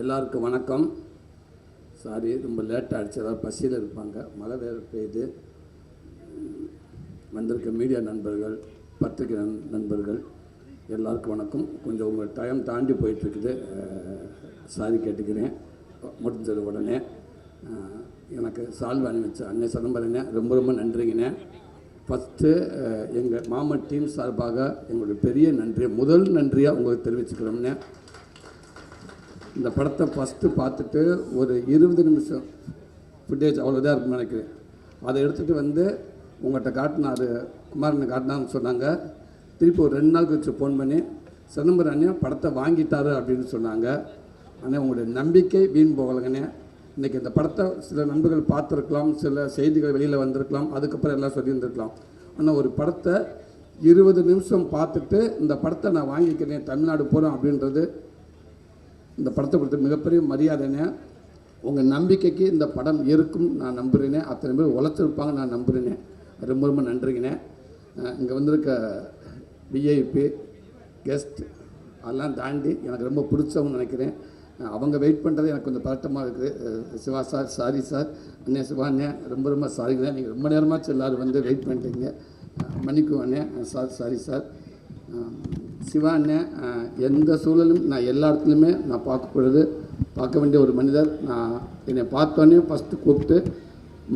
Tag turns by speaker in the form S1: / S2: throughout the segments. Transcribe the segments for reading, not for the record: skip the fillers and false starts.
S1: எல்லாருக்கும் வணக்கம். சாரி, ரொம்ப லேட்டாக ஆகிடுச்சு. ஏதாவது பசியில் இருப்பாங்க. மழை வேறு பெய்யுது. வந்திருக்க மீடியா நண்பர்கள், பத்திரிகை நண்பர்கள் எல்லாருக்கும் வணக்கம். கொஞ்சம் உங்கள் டைம் தாண்டி போயிட்டுருக்குது, சாரி கேட்டுக்கிறேன். முடிஞ்சது உடனே எனக்கு சால்வை அணிவிச்ச அன்னை சிதம்பரண்ணே ரொம்ப ரொம்ப நன்றிங்கண்ணே. ஃபஸ்ட்டு எங்கள் மாமா டீம் சார்பாக எங்களுடைய பெரிய நன்றி, முதல் நன்றியாக உங்களுக்கு தெரிவிச்சுக்கிறோம்னே. இந்த படத்தை ஃபஸ்ட்டு பார்த்துட்டு ஒரு 20 நிமிஷம் ஃபுட்டேஜ் அவ்வளோதான் இருக்குன்னு நினைக்கிறேன். அதை எடுத்துகிட்டு வந்து உங்கள்கிட்ட காட்டினார், குமாரனை காட்டினான்னு சொன்னாங்க. திருப்பி ஒரு 2 நாள் கழிச்சு ஃபோன் பண்ணி சிதம்பரம் அண்ணன் படத்தை வாங்கிட்டாரு அப்படின்னு சொன்னாங்க. ஆனால் உங்களுடைய நம்பிக்கை வீண் போகலைங்கண்ணே. இன்றைக்கி இந்த படத்தை சில நண்பர்கள் பார்த்துருக்கலாம், சில செய்திகள் வெளியில் வந்திருக்கலாம், அதுக்கப்புறம் எல்லாம் சொல்லியிருந்துருக்கலாம். ஆனால் ஒரு படத்தை 20 நிமிஷம் பார்த்துட்டு இந்த படத்தை நான் வாங்கிக்கிறேன், தமிழ்நாடு போகிறோம் அப்படின்றது இந்த படத்தை கொடுத்த மிகப்பெரிய மரியாதைனே. உங்கள் நம்பிக்கைக்கு இந்த படம் இருக்கும் நான் நம்புகிறேனே. அத்தனை பேர் உழைச்சிருப்பாங்க நான் நம்புகிறேனே. ரொம்ப ரொம்ப நன்றிங்கண்ணே. இங்கே வந்திருக்க விஐபி கெஸ்ட் அதெல்லாம் தாண்டி எனக்கு ரொம்ப பிடிச்சவங்க நினைக்கிறேன். அவங்க வெயிட் பண்ணுறது எனக்கு கொஞ்சம் பதட்டமாக இருக்குது. சிவா சார் சாரி சார், அண்ணே சிவா அண்ணே ரொம்ப ரொம்ப சாரிங்க. நீங்கள் ரொம்ப நேரமாச்சு எல்லோரும் வந்து வெயிட் பண்ணிட்டீங்க, மன்னிக்கும் அண்ணே. Sir sorry sir. சிவா அண்ணன் எந்த சூழலும் நான் எல்லா இடத்துலையுமே நான் பார்க்க வேண்டிய ஒரு மனிதர். நான் என்னை பார்த்தோன்னே ஃபஸ்ட்டு கூப்பிட்டு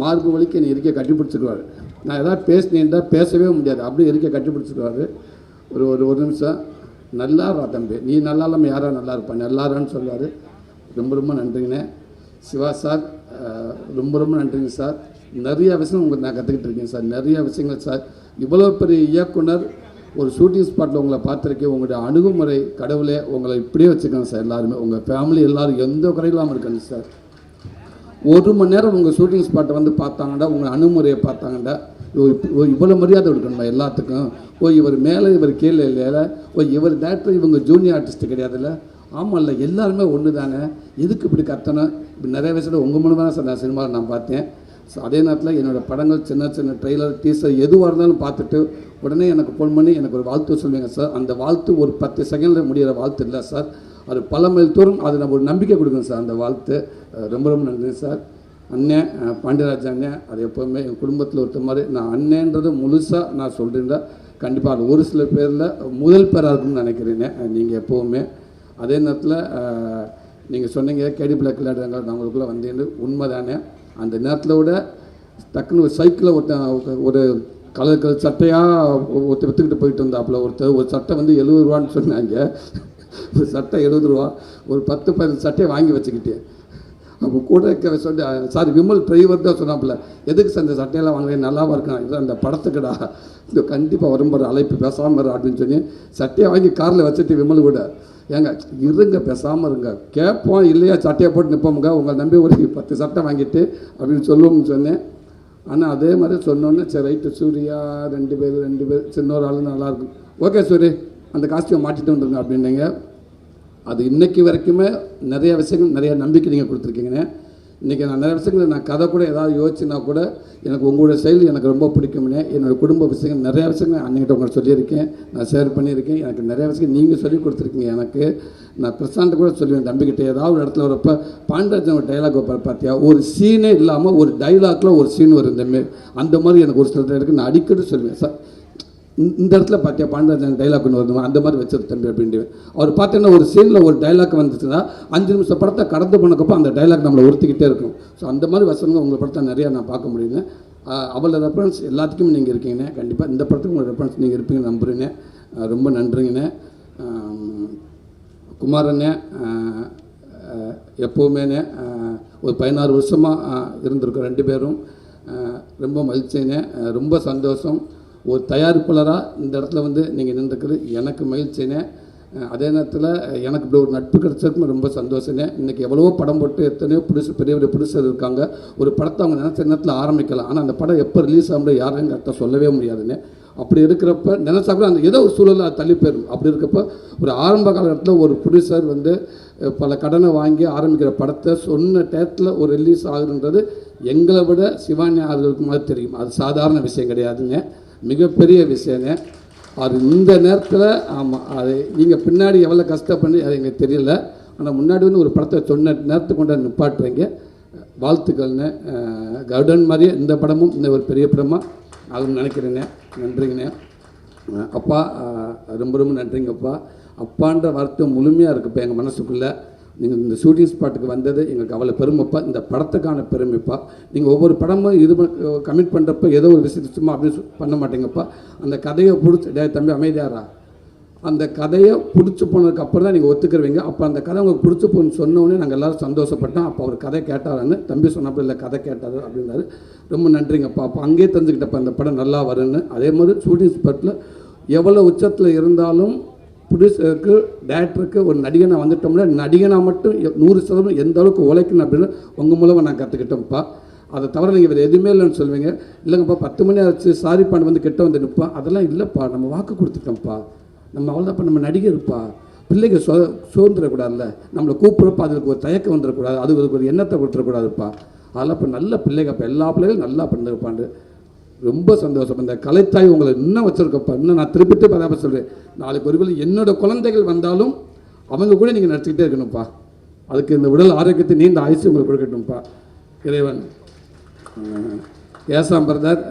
S1: மார்பு வலிக்கு என்னை இருக்க கட்டி பிடிச்சிடுவார். நான் எதாவது பேசினேன்டா பேசவே முடியாது, அப்படியே இருக்க கட்டி பிடிச்சிடுவார். ஒரு நிமிஷம் நல்லா இருப்பா தம்பி, நீ நல்லா இல்லாமல் யாரா நல்லா இருப்பான், நல்லாரான்னு சொல்லுவார். ரொம்ப ரொம்ப நன்றிங்கண்ணே. சிவா சார் ரொம்ப ரொம்ப நன்றிங்க சார். நிறையா விஷயம் உங்களுக்கு நான் கற்றுக்கிட்டு இருக்கேன் சார், நிறையா விஷயங்கள் சார். இவ்வளோ பெரிய இயக்குனர் ஒரு ஷூட்டிங் ஸ்பாட்டில் உங்களை பார்த்துருக்கேன். உங்களுடைய அணுகுமுறை கடவுளே உங்களை இப்படியே வச்சுக்கோங்க சார். எல்லாருமே உங்கள் ஃபேமிலி எல்லோரும் எந்த குறையில்லாமல் இருக்கணும் சார். 1 மணி நேரம் உங்கள் ஷூட்டிங் ஸ்பாட்டை வந்து பார்த்தாங்கடா, உங்கள் அணுகுமுறையை பார்த்தாங்கடா, இவ்வளோ மரியாதை கொடுக்கணுமா எல்லாத்துக்கும். இவர் மேலே இவர் கீழே இல்லைல்ல, இவர் டேரக்டர் இவங்க ஜூனியர் ஆர்டிஸ்ட்டு கிடையாதுல்ல. ஆமாம்ல, எல்லாருமே ஒன்று தானே, எதுக்கு இப்படி கத்தணும். இப்படி நிறைய விஷயத்தில் உங்கள் மூலம் தான் சார் நான் சினிமாவில் நான் பார்த்தேன். ஸோ அதே நேரத்தில் என்னோடய படங்கள் சின்ன சின்ன ட்ரெய்லர் டீசர் எதுவாக இருந்தாலும் பார்த்துட்டு உடனே எனக்கு ஃபோன் பண்ணி எனக்கு ஒரு வாழ்த்து சொல்லுவீங்க சார். அந்த வாழ்த்து ஒரு 10 செகண்டில் முடிகிற வாழ்த்து இல்லை சார், அது பல மைல் தூரம் அது நம்ம ஒரு நம்பிக்கை கொடுக்கணும் சார். அந்த வாழ்த்து ரொம்ப ரொம்ப நன்றி சார். அண்ணன் பாண்டியராஜ் அண்ணன் அது எப்போவுமே என் குடும்பத்தில் ஒருத்த மாதிரி. நான் அண்ணன்றது முழுசாக நான் சொல்கிறேன். கண்டிப்பாக அது ஒரு சில பேரில் முதல் பேராக இருக்குன்னு நினைக்கிறேங்க நீங்கள் எப்போவுமே. அதே நேரத்தில் நீங்கள் சொன்னீங்க கேடி பிளாக் விளையாடுறாங்க, நான் உங்களுக்குள்ளே வந்தேன்னு உண்மை தானே. அந்த நேரத்தில் விட டக்குன்னு ஒரு சைக்கிளில் ஒரு கலர் சட்டையாக விற்றுக்கிட்டு போயிட்டு இருந்தாப்புல ஒரு சட்டை வந்து 70 ரூபான்னு சொன்னாங்க. ஒரு சட்டை 70 ரூபா, ஒரு 10-15 சட்டையை வாங்கி வச்சுக்கிட்டேன். அப்போ கூட இருக்க சொல்லி சார் விமல் டிரைவர் தான் சொன்னாப்புல, எதுக்கு சார் இந்த சட்டையெல்லாம் வாங்குறேன், நல்லாவா இருக்கான், இதான் அந்த படத்துக்குடா, இந்த கண்டிப்பாக வரும்போது அழைப்பு பேசாமல் அப்படின்னு சொல்லி சட்டையை வாங்கி காரில் வச்சுட்டு விமல் கூட ஏங்க இருங்க பேசாமல் இருங்க, கேட்போம் இல்லையா சட்டையை போட்டு நிற்போமுங்க, உங்களை நம்பி ஒரு 10 சட்டை வாங்கிட்டு அப்படின்னு சொல்லுவோம்னு சொன்னேன். ஆனால் அதே மாதிரி சொன்னோன்னே சரி ரைட்டு சூர்யா 2 பேர் சின்னொரு ஆள் நல்லாயிருக்கும், ஓகே சூரி அந்த காஸ்டியூம் மாட்டிட்டு வந்துருங்க அப்படின்னீங்க. அது இன்றைக்கி வரைக்குமே நிறைய விஷயங்கள் நிறைய நம்பிக்கை நீங்கள் கொடுத்துருக்கீங்கண்ணே. இன்றைக்கி நான் நிறைய விஷயங்கள் நான் கதை கூட ஏதாவது யோசிச்சுனா கூட எனக்கு உங்களுடைய செயல் எனக்கு ரொம்ப பிடிக்கும்னே. என்னோடய குடும்ப விஷயங்கள் நிறையா விஷயங்கள் அன்றைக்கிட்ட உங்களை சொல்லியிருக்கேன், நான் ஷேர் பண்ணியிருக்கேன். எனக்கு நிறைய விஷயம் நீங்கள் சொல்லி கொடுத்துருக்கீங்க. எனக்கு நான் பிரசாந்த் கூட சொல்லுவேன் தம்பிக்கிட்ட ஏதாவது ஒரு இடத்துல வரப்போ பாண்டராஜன் ஒரு டைலாக் வைப்பார் பார்த்தியா, ஒரு சீனே இல்லாமல் ஒரு டைலாக்ல ஒரு சீன் வரும் இந்தமாரி, அந்த மாதிரி எனக்கு ஒரு சில இருக்குது. நான் அடிக்கடி சொல்லுவேன் சார் இந்த இடத்துல பார்த்தியா பாண்டராஜன் டைலாக் ஒன்று வருமா, அந்த மாதிரி வச்சது தம்பி அப்படின்ட்டு. அவர் பார்த்தீங்கன்னா ஒரு சீனில் ஒரு டைலாக் வந்துச்சுன்னா 5 நிமிஷம் படத்தை கடந்து போனக்கப்போ அந்த டைலாக் நம்மளை உறுத்திக்கிட்டே இருக்கும். ஸோ அந்த மாதிரி வசனங்கள் உங்கள் படத்தை நிறையா நான் பார்க்க முடியுங்க. அவளோட ரெஃபரன்ஸ் எல்லாத்துக்குமே நீங்கள் இருக்கீங்கண்ணே. கண்டிப்பாக இந்த படத்துக்கு உங்கள் ரெஃபரன்ஸ் நீங்கள் இருப்பீங்கன்னு நம்புறீங்க. ரொம்ப நன்றிங்கண்ணே. குமாரண்ணே எப்போவுமேண்ணே ஒரு 16 வருஷமாக இருந்திருக்கோம் 2 பேரும். ரொம்ப மகிழ்ச்சிண்ணே, ரொம்ப சந்தோஷம். ஒரு தயாரிப்பாளராக இந்த இடத்துல வந்து நீங்கள் நின்றுக்கிறது எனக்கு மகிழ்ச்சினே. அதே நேரத்தில் எனக்கு இப்படி ஒரு நட்பு கிடைச்சதுக்கு ரொம்ப சந்தோஷனே. இன்றைக்கி எவ்வளவோ படம் போட்டு எத்தனையோ பெரிய ப்ரொடியூசர் இருக்காங்க. ஒரு படத்தை அவங்க நினச்ச நேரத்தில் ஆரம்பிக்கலாம், ஆனால் அந்த படம் எப்போ ரிலீஸ் ஆகும்போது யாரையும் கரெக்டாக சொல்லவே முடியாதுன்னு. அப்படி இருக்கிறப்ப நினச்சா கூட அந்த ஏதோ ஒரு சூழலில் அது தள்ளி போயிடும். அப்படி இருக்கப்போ ஒரு ஆரம்ப காலகட்டத்தில் ஒரு ப்ரொடியூசர் வந்து பல கடனை வாங்கி ஆரம்பிக்கிற படத்தை சொன்ன டயத்தில் ஒரு ரிலீஸ் ஆகுதுன்றது எங்களை விட சிவானி ஆளுகளுக்கு மாதிரி தெரியும். அது சாதாரண விஷயம் கிடையாதுங்க, மிகப்பெரிய விஷயங்க. அது இந்த நேரத்தில் ஆமாம், அது நீங்கள் பின்னாடி எவ்வளோ கஷ்டப்பட்டு அது எங்களுக்கு தெரியல. ஆனால் முன்னாடி வந்து ஒரு படத்தை சொன்ன நேரத்துக்கு கொண்டாந்து நிப்பாட்டுறீங்க. வாழ்த்துக்கள்னு. கவுடன் மாதிரியே இந்த படமும் இந்த ஒரு பெரிய படமாக ஆகும்னு நினைக்கிறேண்ணே. நன்றிங்கண்ணே. அப்பா ரொம்ப ரொம்ப நன்றிங்கப்பா. அப்பான்ற வார்த்தை முழுமையாக இருக்குப்பா எங்கள் மனசுக்குள்ளே. நீங்கள் இந்த ஷூட்டிங் ஸ்பாட்டுக்கு வந்தது எங்களுக்கு அவ்வளோ பெருமைப்பா. இந்த படத்துக்கான பெருமைப்பா. நீங்கள் ஒவ்வொரு படமும் இது கமிட் பண்ணுறப்ப ஏதோ ஒரு விஷயத்தை சும்மா அப்படின்னு பண்ண மாட்டேங்கப்பா. அந்த கதையை பிடிச்சி தம்பி அமைதியாரா, அந்த கதையை பிடிச்சி போனதுக்கு அப்புறம் தான் நீங்கள் ஒத்துக்கிறவங்க. அப்போ அந்த கதை உங்களுக்கு பிடிச்சி போன்னு சொன்னோடனே நாங்கள் எல்லோரும் சந்தோஷப்பட்டோம். அப்போ அவர் கதை கேட்டாரான்னு தம்பி சொன்னப்போ இல்லை கதை கேட்டார் அப்படின்னாரு. ரொம்ப நன்றிங்கப்பா. அப்போ அங்கேயே தெரிஞ்சுக்கிட்டப்போ அந்த படம் நல்லா வரும்னு. அதே மாதிரி ஷூட்டிங் ஸ்பாட்டில் எவ்வளோ உச்சத்தில் இருந்தாலும் ப்ரொடியூசருக்கு டேரக்டருக்கு ஒரு நடிகனாக வந்துட்டோம்னா நடிகனாக மட்டும் 100% எந்த அளவுக்கு உழைக்கணும் அப்படின்னு உங்கள் மூலமாக நான் கற்றுக்கிட்டோம்ப்பா. அதை தவிர நீங்கள் வேறு எதுவுமே இல்லைன்னு சொல்லுவீங்க. இல்லைங்கப்பா 10 மணி ஆச்சு சாரி பாண்டு வந்து கிட்ட வந்து நிற்போம். அதெல்லாம் இல்லைப்பா, நம்ம வாக்கு கொடுத்துட்டோம்ப்பா. நம்ம அவ்வளோதாப்பா, நம்ம நடிகர்ப்பா. பிள்ளைங்க சோர்ந்துடக்கூடாதுல்ல, நம்மளை கூப்பிட்றப்ப அதுக்கு ஒரு தயக்கம் வந்துடக்கூடாது, அதுக்கு ஒரு எண்ணத்தை கொடுத்துடக்கூடாதுப்பா. அதெல்லாம் இப்போ நல்ல பிள்ளைங்கப்பா, எல்லா பிள்ளைகளும் நல்லா பண்ணிருப்பாண்டு. ரொம்ப சந்தோஷம். இந்த கலைத்தாய் உங்களை இன்னும் வச்சுருக்கப்பா. இன்னும் நான் திருப்பிட்டு பதாப்ப சொல்கிறேன். நாளைக்கு ஒருவேளை என்னோட குழந்தைகள் வந்தாலும் அவங்க கூட நீங்கள் நடிச்சுக்கிட்டே இருக்கணும்ப்பா. அதுக்கு இந்த உடல் ஆரோக்கியத்தை நீண்ட ஆயுசு உங்களுக்கு கொடுக்கட்டும்ப்பா இறைவன். ஏசாம் பிரதர்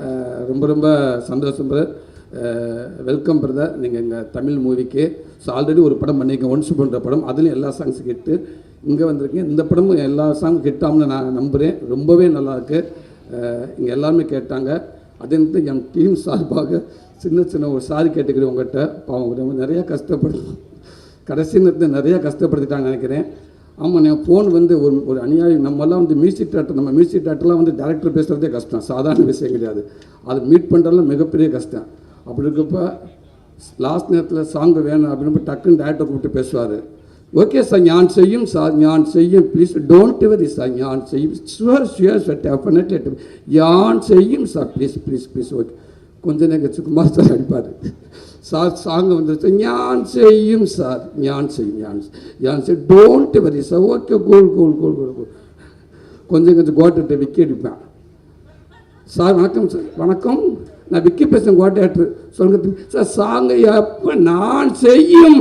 S1: ரொம்ப ரொம்ப சந்தோஷம் பிரதர். Welcome brother. நீங்கள் எங்கள் தமிழ் மூவிக்கு ஆல்ரெடி ஒரு படம் பண்ணியிருக்கேன், ஒன்ஸ் பண்ணுற படம். அதுலேயும் எல்லா சாங்ஸும் ஹிட்டு. இங்கே வந்திருக்கேன், இந்த படமும் எல்லா சாங்கும் ஹிட்டாகும்னு நான் நம்புகிறேன். ரொம்பவே நல்லாயிருக்கு. இங்கே எல்லாருமே கேட்டாங்க. அதே நேரத்தில் என் டீம் சார்பாக சின்ன ஒரு சாரி கேட்டுக்கிறேன் உங்கள்கிட்ட. அவங்க நிறையா கடைசி நேரத்தில் நிறையா கஷ்டப்படுத்திட்டாங்கன்னு நினைக்கிறேன். ஆமாம், நான் ஃபோன் வந்து ஒரு அநியாயம். நம்மலாம் வந்து மியூசிக் டேரக்டர்லாம் வந்து டேரக்டர் பேசுகிறதே கஷ்டம், சாதாரண விஷயம் கிடையாது. அது மீட் பண்ணுறதுலாம் மிகப்பெரிய கஷ்டம். அப்படி இருக்கப்போ லாஸ்ட் நேரத்தில் சாங்கு வேணும் அப்படின்னு டக்குன்னு டேரக்டர் கூப்பிட்டு பேசுவார். ஓகே சார், ஞான் செய்யும் சார், ஞான் செய்யும், ப்ளீஸ் டோன்ட் வெரி சார், ஞான் செய்யும், ஷுவர் சார், டெஃபினெட்லி ஞான் செய்யும் சார், ப்ளீஸ் ஓகே. கொஞ்சம் நேரம் கழிச்சு குமார் சார் அடிப்பார். சார் சாங் வந்துருச்சு, ஞான் செய்யும் சார், ஞான் செய்யும் டோன்ட் வெரி சார், ஓகே கோல். கொஞ்சம் கோட்டை விக்கி அடிப்பேன். சார் வணக்கம் சார். வணக்கம், நான் விக்கி பேசுகிறேன், கோட்டை சொல்லுங்க சார். சாங் எப்போ நான் செய்யும்,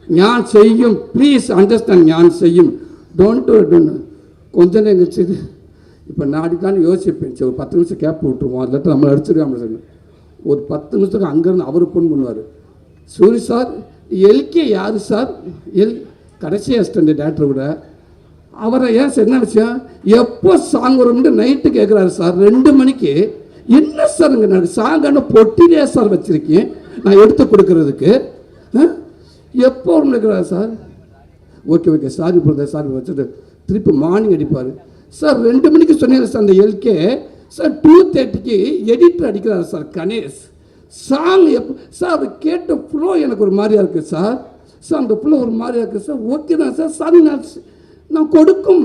S1: ஞான் செய்யும், ப்ளீஸ் அண்டர்ஸ்டாண்ட், ஞான் செய்யும், டோன்ட். கொஞ்ச நேரம் கழிச்சு இப்போ நான் அடிக்கலான்னு யோசிப்பேன். சரி ஒரு 10 நிமிஷம் கேப் விட்டுருவோம், அதில் நம்மளை அடிச்சிடுவோம் சொல்லி ஒரு 10 நிமிஷத்துக்கு அங்கேருந்து அவர் ஃபோன் பண்ணுவார். சூரி சார், எல்கே யார் சார்? கடைசி அசிஸ்டண்ட் டேரக்டர் கூட அவரை ஏன் சார் என்ன விஷயம், எப்போ சாங் வரும்னு நைட்டு கேட்குறாரு சார் 2 மணிக்கு. என்ன சார் இங்கே சாங்கான பொட்டிலே சார் வச்சுருக்கேன் நான் எடுத்து கொடுக்கறதுக்கு, எப்போ இருக்கிறார் sir? Okay sorry brother, sorry வச்சுட்டு திருப்பி மார்னிங் அடிப்பார். சார் 2 மணிக்கு சொன்னீங்க சார், அந்த எல்கே சார் 2:30க்கு எடிட்டர் அடிக்கிறார் சார் கணேஷ். சாங் எப்போ சார் அவர் கேட்ட ஃப்ளோ எனக்கு ஒரு மாதிரியா இருக்குது சார். அந்த ஃப்ளோ ஒரு மாதிரியா இருக்குது சார். ஓகே தான் சார், சாரி நான் கொடுக்கும்,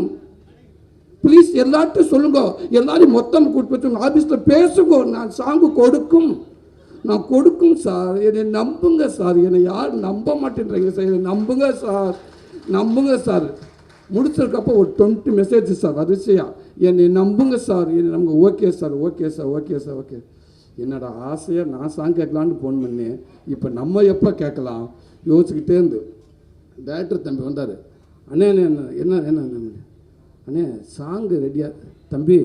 S1: ப்ளீஸ் எல்லார்ட்டும் சொல்லுங்க, எல்லாரையும் மொத்தம் கூப்பிட்டு வச்சுங்க, ஆஃபீஸில் பேசுங்க, நான் சாங்கு கொடுக்கும், நான் கொடுக்கும் சார், என்னை நம்புங்க சார். என்னை யாரும் நம்ப மாட்டேன்றீங்க சார், என்னை நம்புங்க சார். முடிச்சிருக்கப்போ ஒரு 20 மெசேஜ் சார் வரிசையா, என்னை நம்புங்க சார், என்னை நம்புங்க. ஓகே. என்னோட ஆசையாக நான் சாங் கேட்கலான்னு ஃபோன் பண்ணேன். இப்போ நம்ம எப்போ கேட்கலாம் யோசிச்சுக்கிட்டே இருந்து டேரக்டர் தம்பி வந்தார். அண்ணே என்ன அண்ணே சாங்கு ரெடியாக தம்பி,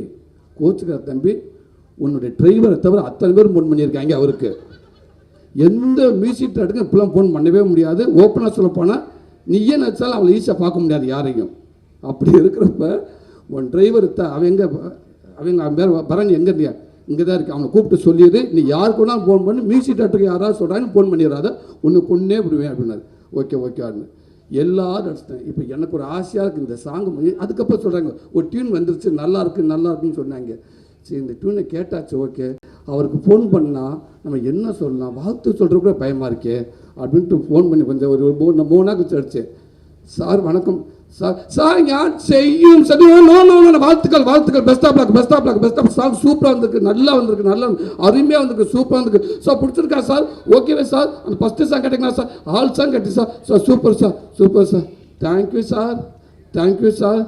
S1: கோச்சுக்கிற தம்பி, உன்னுடைய டிரைவரை தவிர அத்தனை பேர் ஃபோன் பண்ணியிருக்காங்க. அவருக்கு எந்த மியூசிக் டேரக்டருக்கும் இப்பெல்லாம் ஃபோன் பண்ணவே முடியாது. ஓப்பனாக சொல்ல போனால் நீயே நினச்சாலும் அவளை ஈஸியாக பார்க்க முடியாது யாரையும். அப்படி இருக்கிறப்ப உன் டிரைவர் அவங்க பேர் பரணி எங்கே இருந்தியா, இங்கே தான் இருக்கு, அவனை கூப்பிட்டு சொல்லிடு, நீ யாருக்கு வேணாலும் ஃபோன் பண்ணி மியூசிக் டேரக்டருக்கு யாராவது சொல்கிறான்னு ஃபோன் பண்ணிடுறாத, ஒன்று கொன்னே விடுவேன் அப்படின்னாரு. ஓகே எல்லாரும் அடிச்சிட்டேன். இப்போ எனக்கு ஒரு ஆசையாக இருக்குது இந்த சாங்கு. அதுக்கப்புறம் சொல்கிறாங்க ஒரு டியூன் வந்துருச்சு, நல்லா இருக்குன்னு சொன்னாங்க. சரி இந்த டியூனை கேட்டாச்சு, ஓகே. அவருக்கு ஃபோன் பண்ணால் நம்ம என்ன சொல்லலாம், வாழ்த்து சொல்கிற கூட பயமாக இருக்கே அப்படின்ட்டு ஃபோன் பண்ணி கொஞ்சம் ஒரு 3 நாள் கழிச்சு அடிச்சேன். சார் வணக்கம் சார், ஞான் செய்யும் சார். வாழ்த்துக்கள் பெஸ்ட் ஆஃப் லக் சார், சூப்பராக வந்திருக்கு, நல்லா அருமையாக வந்திருக்கு, சூப்பராக வந்திருக்கு சார். பிடிச்சிருக்கா சார்? ஓகேவே சார். அந்த ஃபஸ்ட்டு சாங் கேட்டிங்களா சார்? ஆல் சாங் கேட்டி sir super sir. Thank you sir.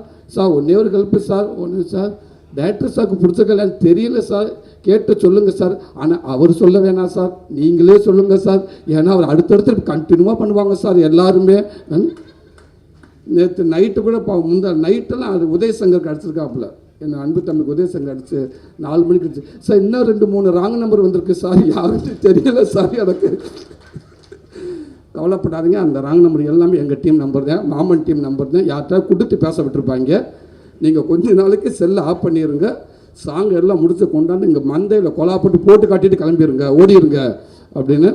S1: ஒன்றே ஒரு ஹெல்ப்பு சார், சார் டேரக்டர் சாருக்கு பிடிச்ச கல்யாணம் தெரியல சார், கேட்டு சொல்லுங்கள் சார். ஆனால் அவர் சொல்ல வேணாம் சார், நீங்களே சொல்லுங்கள் சார். ஏன்னா அவர் அடுத்தடுத்து கண்டினியூவாக பண்ணுவாங்க சார் எல்லாருமே. நேற்று நைட்டு கூட முந்தா நைட்டெல்லாம் அது உதயசங்கர் கிடச்சிருக்காப்புல, என்ன அன்பு தம்பிக்கு உதயசங்கர் அடிச்சு 4 மணிக்கு அடிச்சு, சார் இன்னும் 2-3 ராங் நம்பர் வந்திருக்கு சார், யாருன்னு தெரியல சார் எனக்கு. கவலைப்படாதீங்க, அந்த ராங் நம்பர் எல்லாமே எங்கள் டீம் நம்பர் தான், மாமன் டீம் நம்பர் தான். யார்கிட்ட கொடுத்து பேச விட்டுருப்பாங்க. நீங்கள் கொஞ்ச நாளைக்கு செல்லை ஆஃப் பண்ணிடுங்க, சாங் எல்லாம் முடிச்சு கொண்டாந்து இங்கே மந்தையில் கொலாப்பட்டு போட்டு காட்டிட்டு கிளம்பிடுங்க, ஓடிடுங்க அப்படின்னு.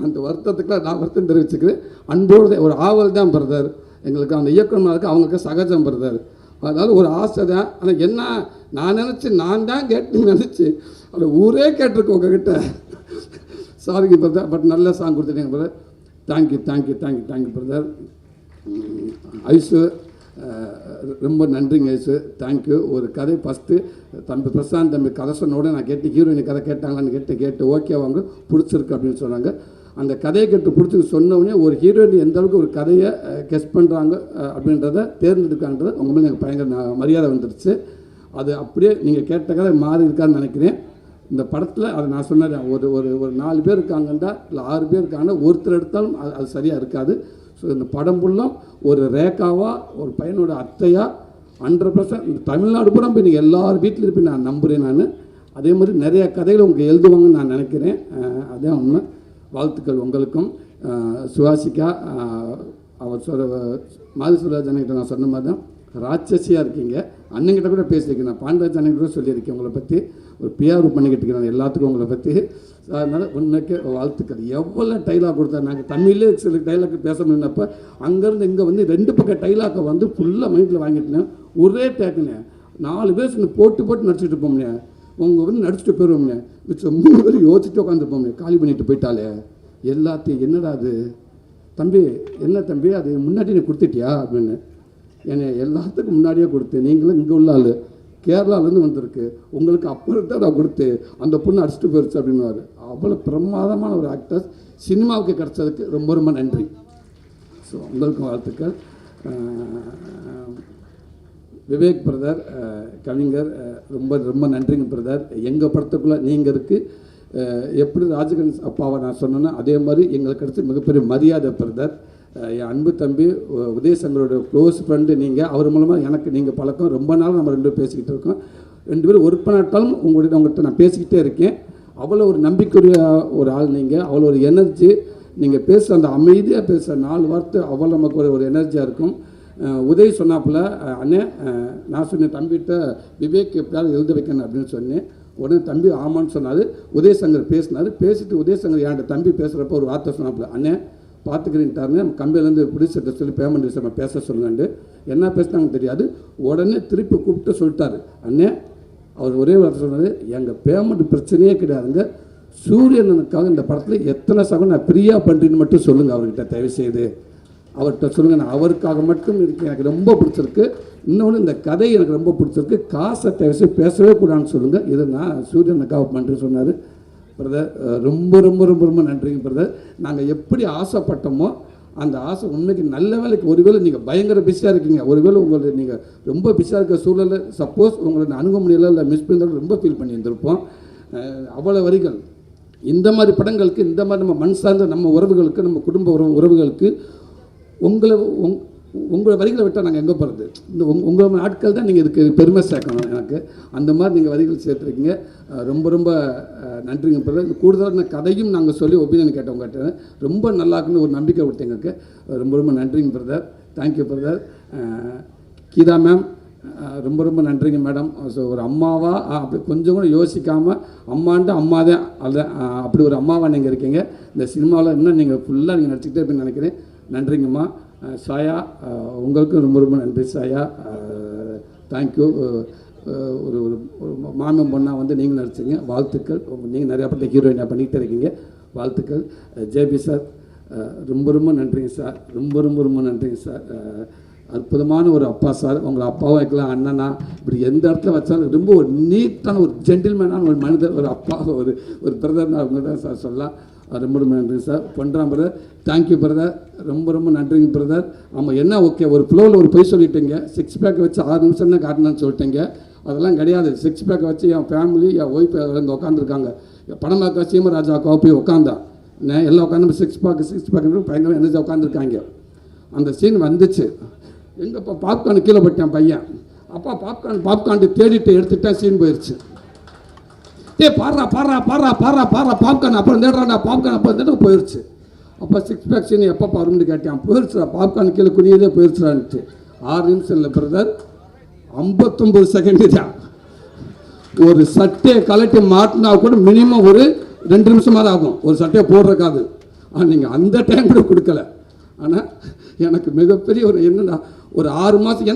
S1: அந்த வருத்தத்துக்குலாம் நான் வருத்தம் தெரிவிச்சுக்கிறேன். அன்போடு ஒரு ஆவல் தான் பிரதர் எங்களுக்கு, அந்த இயக்குனருக்கு அவங்களுக்கு சகஜம் பிரதர். அதனால் ஒரு ஆசை தான். ஆனால் என்ன நான் நினச்சி நான் தான் கேட்டு நினச்சி அந்த ஊரே கேட்டிருக்கேன் உங்ககிட்ட. சாரிங்க பிரதர், பட் நல்ல சாங் கொடுத்துட்டீங்க brother. Thank you thank you thank you thank you brother. ஐசு ரொம்ப நன்றிங்க ஐசு, தேங்க்யூ. ஒரு கதை ஃபஸ்ட்டு தம்பி பிரசாந்த் தம்பி கதை சொன்னோட நான் கேட்டு ஹீரோயின் கதை கேட்டாங்களான்னு கேட்டு ஓகே வாங்க பிடிச்சிருக்கு அப்படின்னு சொன்னாங்க. அந்த கதையை கேட்டு பிடிச்சிருக்கு சொன்னோடனே ஒரு ஹீரோயின் எந்த அளவுக்கு ஒரு கதையை கெஸ்ட் பண்ணுறாங்க அப்படின்றத தேர்ந்தெடுக்கான்றது உங்கள் மேலே எனக்கு பயங்கர மரியாதை வந்துடுச்சு. அது அப்படியே நீங்கள் கேட்ட கதை மாறி இருக்கான்னு நினைக்கிறேன். இந்த படத்தில் அதை நான் சொன்னேன், ஒரு 4 பேர் இருக்காங்கன்னா இல்லை 6 பேர் இருக்காங்கன்னா ஒருத்தர் எடுத்தாலும் அது சரியாக இருக்காது. ஸோ இந்த படம் ஃபுல்லும் ஒரு ரேகாவா ஒரு பையனோட அத்தையா 100% இந்த தமிழ்நாடு பூரா போய் நீங்கள் எல்லார் வீட்டில் இருப்பேன் நான் நம்புகிறேன். நான் அதே மாதிரி நிறைய கதைகளை உங்களுக்கு எழுதுவாங்கன்னு நான் நினைக்கிறேன். அதே உண்மை. வாழ்த்துக்கள் உங்களுக்கும். சுவாசிக்கா அவர் மாதசுராஜ் அண்ணன்கிட்ட நான் சொன்ன மாதிரி தான் ராட்சசியாக இருக்கீங்க. அண்ணங்கிட்ட கூட பேசியிருக்கேன், நான் பாண்டராஜ் அண்ணன் கூட சொல்லியிருக்கேன் உங்களை பற்றி, ஒரு பிஆர் பண்ணிக்கிட்டு இருக்கிறேன் எல்லாத்துக்கும் உங்களை பற்றி. அதனால் உன்னைக்கு வாழ்த்துக்கள். எவ்வளோ டைலாக் கொடுத்தா, நாங்கள் தமிழ்லேயே சில டைலாக் பேச முடியினப்போ அங்கேருந்து இங்கே வந்து 2 பக்கம் டைலாக்கை வந்து ஃபுல்லாக மைண்டில் வாங்கிட்டேன். ஒரே டேக்குனேன் 4 பேர் சேர்ந்து போட்டு நடிச்சுட்டு இருப்போம்னே, உங்கள் வந்து நடிச்சுட்டு போயிடுவோம்னே, மிச்சம் 3 பேர் யோசிச்சுட்டு உட்காந்துருப்போம்னே, காலி பண்ணிட்டு போயிட்டாலே எல்லாத்தையும். என்னடா அது தம்பி, என்ன தம்பி அது முன்னாடி நீ கொடுத்துட்டியா அப்படின்னு. என்னை எல்லாத்துக்கும் முன்னாடியே கொடுத்து, நீங்களும் இங்கே உள்ள ஆள் கேரளாலேருந்து வந்திருக்கு, உங்களுக்கு அப்புறம் தான் நான் கொடுத்து அந்த பொண்ணு அடிச்சுட்டு போயிடுச்சு அப்படின்னுவார். அவ்வளோ பிரமாதமான ஒரு ஆக்டர்ஸ் சினிமாவுக்கு கிடச்சதுக்கு ரொம்ப ரொம்ப நன்றி. ஸோ உங்களுக்கும் வாழ்த்துக்கள். விவேக் பிரதர் கவிஞர், ரொம்ப ரொம்ப நன்றிங்க பிரதர். எங்கள் படத்துக்குள்ளே நீங்கள் இருக்குது. எப்படி ராஜகணேஷ் அப்பாவை நான் சொன்னேன்னா அதே மாதிரி எங்களுக்கு கிடைச்ச மிகப்பெரிய மரியாதை பிரதர். என் அன்பு தம்பி உதயசங்கரோட க்ளோஸ் ஃப்ரெண்டு நீங்கள், அவர் மூலமாக எனக்கு நீங்கள் பழக்கம். ரொம்ப நாள் நம்ம 2 பேரும் பேசிக்கிட்டு இருக்கோம். 2 பேரும் ஒர்க் பண்ணாட்டாலும் உங்கள்கிட்ட நான் பேசிக்கிட்டே இருக்கேன். அவ்வளோ ஒரு நம்பிக்கையுடைய ஒரு ஆள் நீங்கள், அவ்வளோ ஒரு எனர்ஜி. நீங்கள் பேசுகிற அந்த அமைதியாக பேசுகிற 4 வார்த்தை அவ்வளோ நமக்கு ஒரு எனர்ஜியாக இருக்கும். உதய் சொன்னாப்புல, அண்ணே நான் சொன்னேன் தம்பிகிட்ட விவேக் எப்படியாவது எழுத வைக்கணும் அப்படின்னு சொன்னேன். உடனே தம்பி ஆமான்னு சொன்னார். உதயசங்கர் பேசினார். பேசிட்டு உதயசங்கர் என்கிட்ட தம்பி பேசுகிறப்ப ஒரு வார்த்தை சொன்னாப்புல, அண்ணே பார்த்துக்கிறீன்ட்டாருன்னு நம்ம கம்பெனிலேருந்து ப்ரொடியூசர்கிட்ட சொல்லி பேமெண்ட் விஷயமா பேச சொல்லுங்கண்டு. என்ன பேசினாங்க தெரியாது. உடனே திருப்பி கூப்பிட்டு சொல்லிட்டாரு, அண்ணே அவர் ஒரே வார்த்தை சொன்னார், எங்கள் பேமெண்ட் பிரச்சனையே கிடையாதுங்க, சூரியனுக்காக இந்த படத்தில் எத்தனை சகம் நான் ஃப்ரீயாக பண்ணுறேன்னு மட்டும் சொல்லுங்கள் அவர்கிட்ட, தயவு செய்து அவர்கிட்ட சொல்லுங்கள், நான் அவருக்காக மட்டும் இருக்கேன், எனக்கு ரொம்ப பிடிச்சிருக்கு. இன்னொன்று இந்த கதை எனக்கு ரொம்ப பிடிச்சிருக்கு, காசை தயவு செய்து பேசவே கூடாதுன்னு சொல்லுங்கள், இதை நான் சூரியனுக்காக பண்ணுறேன்னு சொன்னார். பிரதர் ரொம்ப ரொம்ப ரொம்ப ரொம்ப நன்றிங்க பிரதர். நாங்கள் எப்படி ஆசைப்பட்டோமோ அந்த ஆசை உண்மைக்கு நல்ல வேலைக்கு. ஒருவேளை நீங்கள் பயங்கர பிஸியாக இருக்கீங்க, ஒருவேளை உங்களை நீங்கள் ரொம்ப பிஸியாக இருக்க சூழலில் சப்போஸ் உங்களை அணுக முடியலை இல்லை மிஸ் பண்ணி ரொம்ப ஃபீல் பண்ணி இருந்திருப்போம். அவ்வளோ வரிகள் இந்த மாதிரி படங்களுக்கு, இந்த மாதிரி நம்ம மண் சார்ந்த நம்ம உறவுகளுக்கு, நம்ம குடும்ப உறவுகளுக்கு உங்களை வரிகளை விட்டால் நாங்கள் எங்கே போகிறது? இந்த உங்கள் ஆட்கள் தான் நீங்கள் இதுக்கு பெருமை சேர்க்கணும். எனக்கு அந்த மாதிரி நீங்கள் வரிகள் சேர்த்துருக்கீங்க. ரொம்ப ரொம்ப நன்றிங்க பிரதர். இந்த கூடுதலான கதையும் நாங்கள் சொல்லி ஒப்பீனியன் கேட்டவங்க கேட்டேன், ரொம்ப நல்லா இருக்குன்னு ஒரு நம்பிக்கை கொடுத்து எங்களுக்கு. ரொம்ப ரொம்ப நன்றிங்க brother. Thank you brother. Geetha ma'am ரொம்ப ரொம்ப நன்றிங்க மேடம். ஸோ ஒரு அம்மாவா அப்படி கொஞ்சம் கூட யோசிக்காமல் அம்மான்ட்டு அம்மா தான் அப்படி ஒரு அம்மாவாக நீங்கள் இருக்கீங்க. இந்த சினிமாவில் இன்னும் நீங்கள் ஃபுல்லாக நீங்கள் நடிச்சுக்கிட்டே இருப்பீங்கன்னு நினைக்கிறேன். நன்றிங்கம்மா. சாயா உங்களுக்கும் ரொம்ப ரொம்ப நன்றி சாயா. தேங்க்யூ. ஒரு ஒரு மாமன் பொண்ணாக வந்து நீங்கள் நடிச்சிங்க, வாழ்த்துக்கள். நீங்கள் நிறையா பட்ட ஹீரோயினாக பண்ணிகிட்டே இருக்கீங்க, வாழ்த்துக்கள். ஜேபி சார் ரொம்ப ரொம்ப நன்றிங்க சார், ரொம்ப ரொம்ப ரொம்ப நன்றிங்க சார். அற்புதமான ஒரு அப்பா சார். உங்களை அப்பாவும் வைக்கலாம், அண்ணனா, இப்படி எந்த இடத்துல வச்சாலும் ரொம்ப ஒரு நீட்டான ஒரு ஜென்டில்மேனான ஒரு மனிதர், ஒரு அப்பா, ஒரு பிரதர்னா அவங்க தான் சார் சொல்லலாம். ரொம்ப ரொம்ப நன்றிங்க சார். பண்ணுறான் பிரதர். Thank you brother. ரொம்ப ரொம்ப நன்றிங்க பிரதர். ஆமாம், என்ன ஓகே, ஒரு ஃப்ளோவில் ஒரு பொய் சொல்லிட்டீங்க, 6 பேக்கை வச்சு 6 நிமிஷம் தான் காட்டினான்னு சொல்லிட்டீங்க. அதெல்லாம் கிடையாது. 6 பேக்கை வச்சு என் ஃபேமிலி, என் ஒய்ஃப் இங்கே உட்காந்துருக்காங்க. படம் பார்க்க சீமராஜாக்காவை போய் உட்காந்தா எல்லாம் உட்காந்து 6 பேக் பயங்கர எனர்ஜி உட்காந்துருக்காங்க. அந்த சீன் வந்துச்சு. எங்கப்பா பாப்கார்ன் கீழே போட்டான் பையன். அப்பா பாப்கார்ன் தேடிட்டு எடுத்துட்டேன், சீன் போயிடுச்சு. பாடுறா பாப்கார்ன் அப்புறம் தேடுறாண்டா பாப்கார்ன் அப்புறம் தேட போயிடுச்சு. அப்போ 6 பேக் சீன் எப்போ வரும்னு கேட்டேன். போயிடுச்சுடா, பாப்கார்ன் கீழே குனியதே போயிடுச்சுடான்ட்டு. 6 நிமிஷம் இல்லை பிரதர், 59 செகண்டு தான். ஒரு சட்டையை கலட்டி மாட்டினா கூட மினிமம் ஒரு 2 நிமிஷமாக ஆகும் ஒரு சட்டையை போடுறக்காது. ஆனால் நீங்கள் அந்த டைம் கூட கொடுக்கல. ஆனால் எனக்கு மிகப்பெரிய ஒரு என்னன்னா, ஒரு 6 மாதம்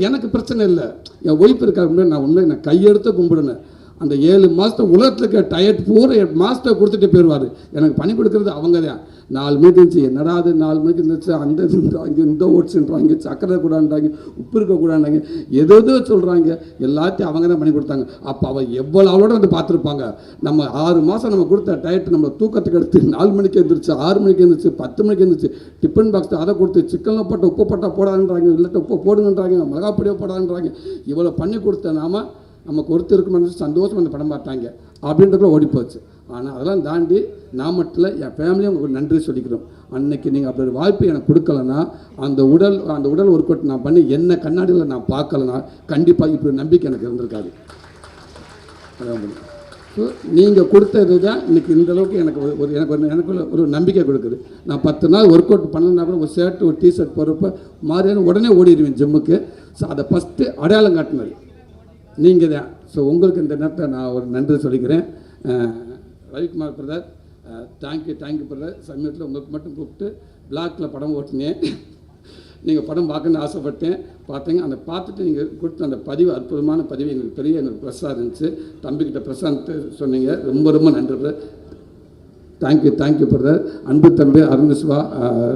S1: எனக்கு பிரச்சனை இல்லை. என் ஒய்ஃப் இருக்காங்க, நான் உண்மை நான் கையெடுத்து கும்பிடுனேன். அந்த 7 மாதத்தை உலகத்தில் இருக்க டயர்ட் பூரா 8 மாதத்தை கொடுத்துட்டு போயிடுவார். எனக்கு பணி கொடுக்குறது அவங்க தான். 4 மணிக்கு இருந்துச்சு, என்னடா அது 4 மணிக்கு இருந்துச்சு, அந்த இதுன்றாங்க, இந்த ஓட்ஸுன்றாங்க, சக்கரை கூடாண்டாங்க, உப்பு இருக்கக்கூடாண்டாங்க, எதோ சொல்கிறாங்க. எல்லாத்தையும் அவங்க தான் பண்ணி கொடுத்தாங்க. அப்போ அவள் எவ்வளோ அவளோட வந்து பார்த்துருப்பாங்க. நம்ம 6 மாதம் நம்ம கொடுத்த டயட் நம்ம தூக்கத்துக்கு எடுத்து 4 மணிக்கு எழுந்திரிச்சு, 6 மணிக்கு எழுந்திரிச்சு, 10 மணிக்கு எழுந்திரிச்சு, டிஃபன் பாக்ஸ் அதை கொடுத்து, சிக்கனில் போட்டு உப்பு போட்டால் போடாதுன்றாங்க, இல்லாட்ட உப்பு போடுங்கன்றாங்க, மிளகாப்பொடியோ போடாதுன்றாங்க. இவ்வளோ பண்ணி கொடுத்த நமக்கு ஒருத்தருக்கு மனசு சந்தோஷம் அந்த படம் பார்த்தாங்க அப்படின்றதுக்குள்ள ஓடி போச்சு. ஆனால் அதெல்லாம் தாண்டி நான் மட்டும் இல்லை, என் ஃபேமிலியும் உங்களுக்கு நன்றி சொல்லிக்கிறோம். அன்னைக்கு நீங்கள் அப்படி ஒரு வாய்ப்பு எனக்கு கொடுக்கலன்னா, அந்த உடல் ஒர்க் அவுட் நான் பண்ணி என்ன கண்ணாடியில் நான் பார்க்கலன்னா கண்டிப்பாக இப்படி நம்பிக்கை எனக்கு இருந்திருக்காது. ஸோ நீங்கள் கொடுத்தது தான் இன்றைக்கி இந்தளவுக்கு எனக்கு ஒரு நம்பிக்கை கொடுக்குது. நான் 10 நாள் ஒர்க் அவுட் பண்ணலன்னா கூட ஒரு ஷர்ட் ஒரு டிஷர்ட் போகிறப்ப மாதிரியான உடனே ஓடிடுவேன் ஜிம்முக்கு. ஸோ அதை ஃபஸ்ட்டு அடையாளம் காட்டினது நீங்கள் தான். ஸோ உங்களுக்கு இந்த நேரத்தை நான் ஒரு நன்றி சொல்லிக்கிறேன். Ravikumar brother, thank you brother. சமயத்தில் உங்களுக்கு மட்டும் கூப்பிட்டு பிளாக்கில் படம் ஓட்டினேன். நீங்கள் படம் பார்க்கணுன்னு ஆசைப்பட்டேன், பார்த்தீங்க. அந்த பார்த்துட்டு நீங்கள் கொடுத்த அந்த பதிவு, அற்புதமான பதிவு எனக்கு ப்ரெஸ்ஸாக இருந்துச்சு. தம்பிக்கிட்ட ப்ரெஸ்ஸாக சொன்னீங்க, ரொம்ப நன்றி பிரதர். Thank you brother. அன்பு தம்பி அருண்சிவா,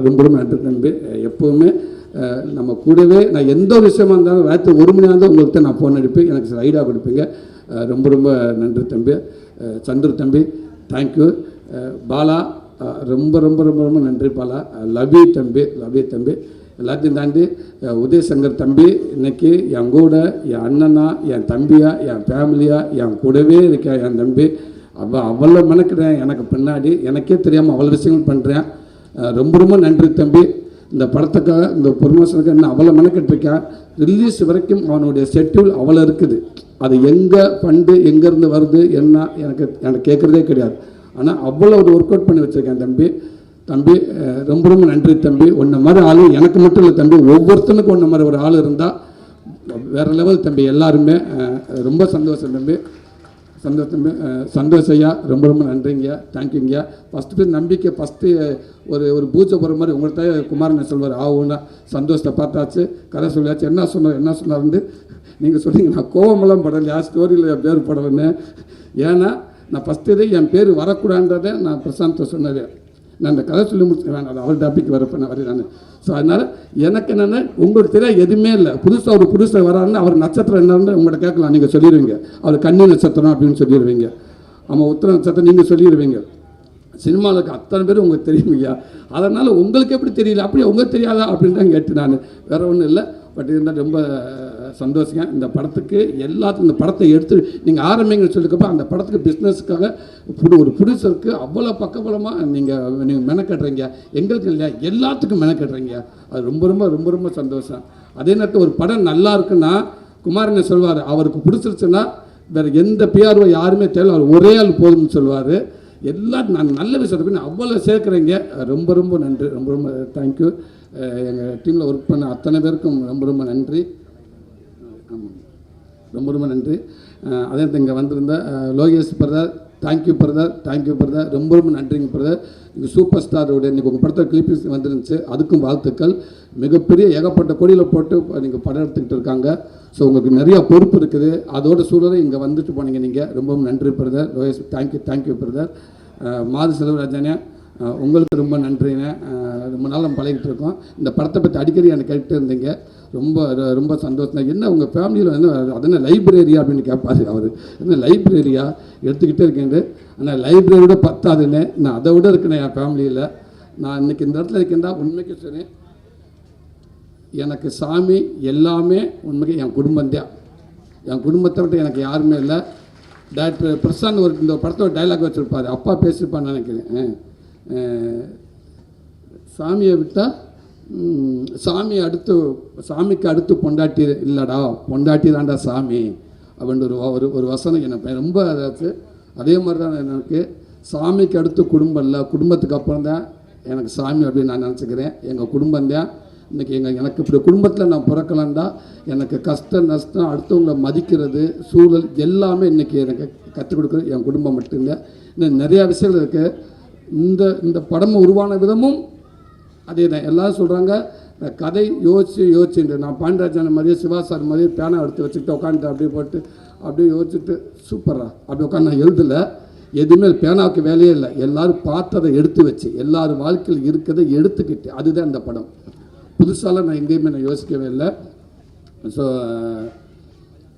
S1: ரொம்ப நன்றி தம்பி. எப்போவுமே நம்ம கூடவே நான் எந்த ஒரு விஷயமா இருந்தாலும் ராத்திரி 1 மணி இருந்தால் உங்கள்கிட்ட நான் ஃபோன் அடிப்பேன், எனக்கு சில ஐடியா கொடுப்பீங்க. ரொம்ப நன்றி தம்பி. சந்திர தம்பி தேங்க்யூ. பாலா ரொம்ப நன்றி பாலா. லவ் யூ தம்பி. எல்லாத்தையும் தாண்டி உதயசங்கர் தம்பி, இன்னைக்கு என் கூட என் அண்ணனா, என் தம்பியா, என் ஃபேமிலியா, என் கூடவே இருக்க என் தம்பி. அவ்வளோ மெனக்கிறேன் எனக்கு பின்னாடி, எனக்கே தெரியாமல் அவ்வளோ விஷயங்கள் பண்ணுறேன். ரொம்ப நன்றி தம்பி. இந்த படத்துக்காக, இந்த ப்ரொமோஷனுக்கு என்ன அவ்வளோ மெனக்கெட்டிருக்கேன். ரிலீஸ் வரைக்கும் அவனுடைய ஷெட்யூல் அவ்வளோ இருக்குது. அது எங்கே ஃபண்டு எங்கேருந்து வருது என்ன எனக்கு கேட்குறதே கிடையாது. ஆனால் அவ்வளோ ஒரு ஒர்க் அவுட் பண்ணி வச்சுருக்கேன் தம்பி. ரொம்ப நன்றி தம்பி. ஒன்றை மாதிரி ஆள் எனக்கு மட்டும் இல்லை தம்பி, ஒவ்வொருத்தனுக்கும் ஒன்றை மாதிரி ஒரு ஆள் இருந்தால் வேறு லெவல் தம்பி. எல்லாருமே ரொம்ப சந்தோஷம் தம்பி. சந்தோஷ் ஐயா, ரொம்ப நன்றிங்க. தேங்க்யூங்க. ஃபஸ்ட்டு நம்பிக்கை, ஃபஸ்ட்டு ஒரு பூஜை போகிற மாதிரி உங்கள்கிட்ட குமாரனை சொல்வார். ஆகும்னா சந்தோஷத்தை பார்த்தாச்சு, கதை சொல்லியாச்சு. என்ன சொன்னார்ந்து நீங்கள் சொன்னீங்க. நான் கோவமெல்லாம் படலையா, ஸ்டோரியில் என் பேர் படலைன்னு. ஏன்னா நான் ஃபஸ்ட்டு இது என் பேர் வரக்கூடாதுன்றதை நான் பிரசாந்தை சொன்னதே. நான் அந்த கதை சொல்லி முடிச்சு வேணாம், அவர் டாபிக் வரப்போ நான் வரேன் நான். ஸோ அதனால் எனக்கு என்னென்ன உங்களுக்கு தெரியாது எதுவுமே இல்லை. புதுசாக வராருன்னு அவர் நட்சத்திரம் என்னன்னு உங்கள்கிட்ட கேட்கலாம், நீங்கள் சொல்லிடுவீங்க. அவர் கன்னி நட்சத்திரம் அப்படின்னு சொல்லிடுவீங்க. ஆமாம், உத்திர நட்சத்திரம் நீங்கள் சொல்லிடுவீங்க. சினிமாவில் இருக்க அத்தனை பேர் உங்களுக்கு தெரியுங்கய்யா. அதனால் உங்களுக்கு எப்படி தெரியல, அப்படி உங்களுக்கு தெரியாதா அப்படின்னு தான் கேட்டு நான். வேறு ஒன்றும் இல்லை. பட் இருந்தால் ரொம்ப சந்தோஷங்க. இந்த படத்துக்கு எல்லாத்துக்கும் இந்த படத்தை எடுத்து நீங்கள் ஆரம்பிங்கன்னு சொல்லிக்கப்போ அந்த படத்துக்கு பிஸ்னஸுக்காக ஒரு ப்ரொடியூசருக்கு அவ்வளோ பக்கபலமாக நீங்கள் மெனக்கட்டுறீங்க. எங்களுக்கு இல்லையா, எல்லாத்துக்கும் மெனக்கட்டுறீங்க. அது ரொம்ப சந்தோஷம். அதே நேரத்தில் ஒரு படம் நல்லா இருக்குன்னா குமாரனை சொல்வார், அவருக்கு பிடிச்சிருச்சுன்னா வேறு எந்த பிஆர்ஓ யாருமே தேவை, அவர் ஒரே ஆள் போதும்னு சொல்வார். எல்லாரும் நான் நல்ல விஷயத்தை போய் அவ்வளோ சேர்க்குறீங்க. ரொம்ப நன்றி. ரொம்ப தேங்க்யூ. எங்கள் டீமில் ஒர்க் பண்ண அத்தனை பேருக்கும் ரொம்ப நன்றி. ரொம்ப நன்றி. அதே இங்கே வந்திருந்த லோகேஷ் பிரதர், தேங்க்யூ பிரதர். ரொம்ப நன்றிங்க பிரதர். இது சூப்பர் ஸ்டாரோட இன்றைக்கி உங்கள் படத்தை கிளிப்பிஸ் வந்துருந்துச்சு, அதுக்கும் வாழ்த்துக்கள். மிகப்பெரிய ஏகப்பட்ட கொடியில் போட்டு நீங்கள் படம் எடுத்துக்கிட்டு இருக்காங்க. ஸோ உங்களுக்கு நிறையா பொறுப்பு இருக்குது. அதோட சூழலை இங்கே வந்துட்டு போனீங்க நீங்கள். ரொம்ப நன்றி பிரதர். Lokesh thank you brother. மாது செல்வராஜனே, உங்களுக்கு ரொம்ப நன்றிங்க. ரொம்ப நாள் நம்ம பழகிட்டு இருக்கோம். இந்த படத்தை பற்றி அடிக்கடி எனக்கு கேட்டு இருந்தீங்க. ரொம்ப சந்தோஷம். என்ன உங்கள் ஃபேமிலியில் அது என்ன லைப்ரரியா அப்படின்னு கேட்பாரு அவர். என்ன லைப்ரரியா எடுத்துக்கிட்டே இருக்கேன். ஆனால் லைப்ரரியோட பத்தாதுன்னு நான் அதை விட இருக்கேன் என் ஃபேமிலியில். நான் இன்றைக்கி இந்த இடத்துல இருக்கேன்டா உண்மைக்கு சொன்னேன். எனக்கு சாமி எல்லாமே உண்மைக்கு என் குடும்பம்தான். என் குடும்பத்தை விட்டு எனக்கு யாருமே இல்லை. டாக்டர் பிரசாந்த் இந்த படத்தோட டைலாக் வச்சுருப்பார், அப்பா பேசியிருப்பான்னு நினைக்கிறேன். சாமியை விட்டால் சாமிக்கு அடுத்து பொண்டாட்டி இல்லைடா, பொண்டாட்டி தான்டா சாமி அப்படின்ற ஒரு வசனம் எனக்கு ரொம்ப அதாச்சு. அதே மாதிரி தான் எனக்கு சாமிக்கு அடுத்து குடும்பம் இல்லை, குடும்பத்துக்கு அப்புறம் தான் எனக்கு சாமி அப்படின்னு நான் நினச்சிக்கிறேன். எங்கள் குடும்பம் தான் இன்றைக்கி எனக்கு இப்படி குடும்பத்தில் நான் பிறக்கலான்டா எனக்கு கஷ்டம் நஷ்டம் அடுத்தவங்களை மதிக்கிறது சூழல் எல்லாமே இன்றைக்கி எனக்கு கற்றுக் கொடுக்குறது என் குடும்பம் மட்டும்தான். இன்னும் நிறையா விஷயங்கள் இருக்குது. இந்த படம் உருவான விதமும் அதே தான். எல்லோரும் சொல்கிறாங்க கதை யோசிச்சுட்டு நான் பாண்டியராஜன் மாதிரியே சிவா சார் மாதிரியே பேனா எடுத்து வச்சுக்கிட்டு உட்காந்துட்டு அப்படியே போட்டு அப்படியே யோசிச்சுட்டு சூப்பராக அப்படி உட்காந்து நான் எழுதலை. எதுவுமே பேனாவுக்கு வேலையே இல்லை. எல்லோரும் பார்த்ததை எடுத்து வச்சு எல்லாரும் வாழ்க்கையில் இருக்கிறதை எடுத்துக்கிட்டு அதுதான் இந்த படம். புதுசாலாம் நான் எங்கேயுமே நான் யோசிக்கவே இல்லை. ஸோ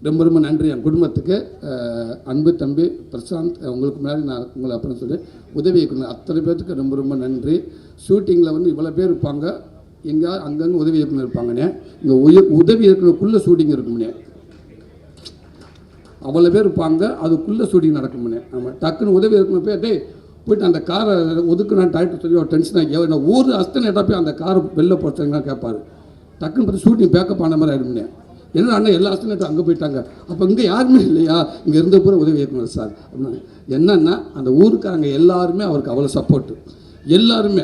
S1: ரொம்ப ரொம்ப நன்றி என் குடும்பத்துக்கு. அன்பு தம்பி பிரசாந்த், உங்களுக்கு முன்னாடி நான் உங்களை அப்புறம் சொல்லி உதவி இயக்குனர் அத்தனை பேர்த்துக்கு ரொம்ப ரொம்ப நன்றி. ஷூட்டிங்கில் வந்து இவ்வளோ பேர் இருப்பாங்க, எங்கேயாவது அங்கங்கே உதவி இயக்குனர் இருப்பாங்கண்ணே. இங்கே உதவி இயக்குனருக்குள்ளே ஷூட்டிங் இருக்கும்னே, அவ்வளோ பேர் இருப்பாங்க, அதுக்குள்ளே ஷூட்டிங் நடக்கும்னே. ஆமாம், டக்குன்னு உதவி இயக்குனர் போய் டே போய்ட்டு அந்த காரை ஒதுக்குனா டைட்டு சொல்லி ஒரு டென்ஷன் ஆகி நான் ஒரு அஸ்தனேட்டா போய் அந்த காரை வெளில போச்சுங்கன்னா கேட்பாரு. டக்குன்னு பார்த்து ஷூட்டிங் பேக்கப் ஆன மாதிரி ஆகிடும்னே. என்ன அண்ணன் எல்லா அஸ்தனேட்டும் அங்கே போயிட்டாங்க, அப்போ இங்கே யாருமே இல்லையா, இங்கே இருந்த பூரா உதவி இயக்குனர் சார் அப்படின்னா என்னென்னா அந்த ஊருக்காரங்க எல்லாருமே அவருக்கு அவ்வளோ சப்போர்ட்டு. எல்லாருமே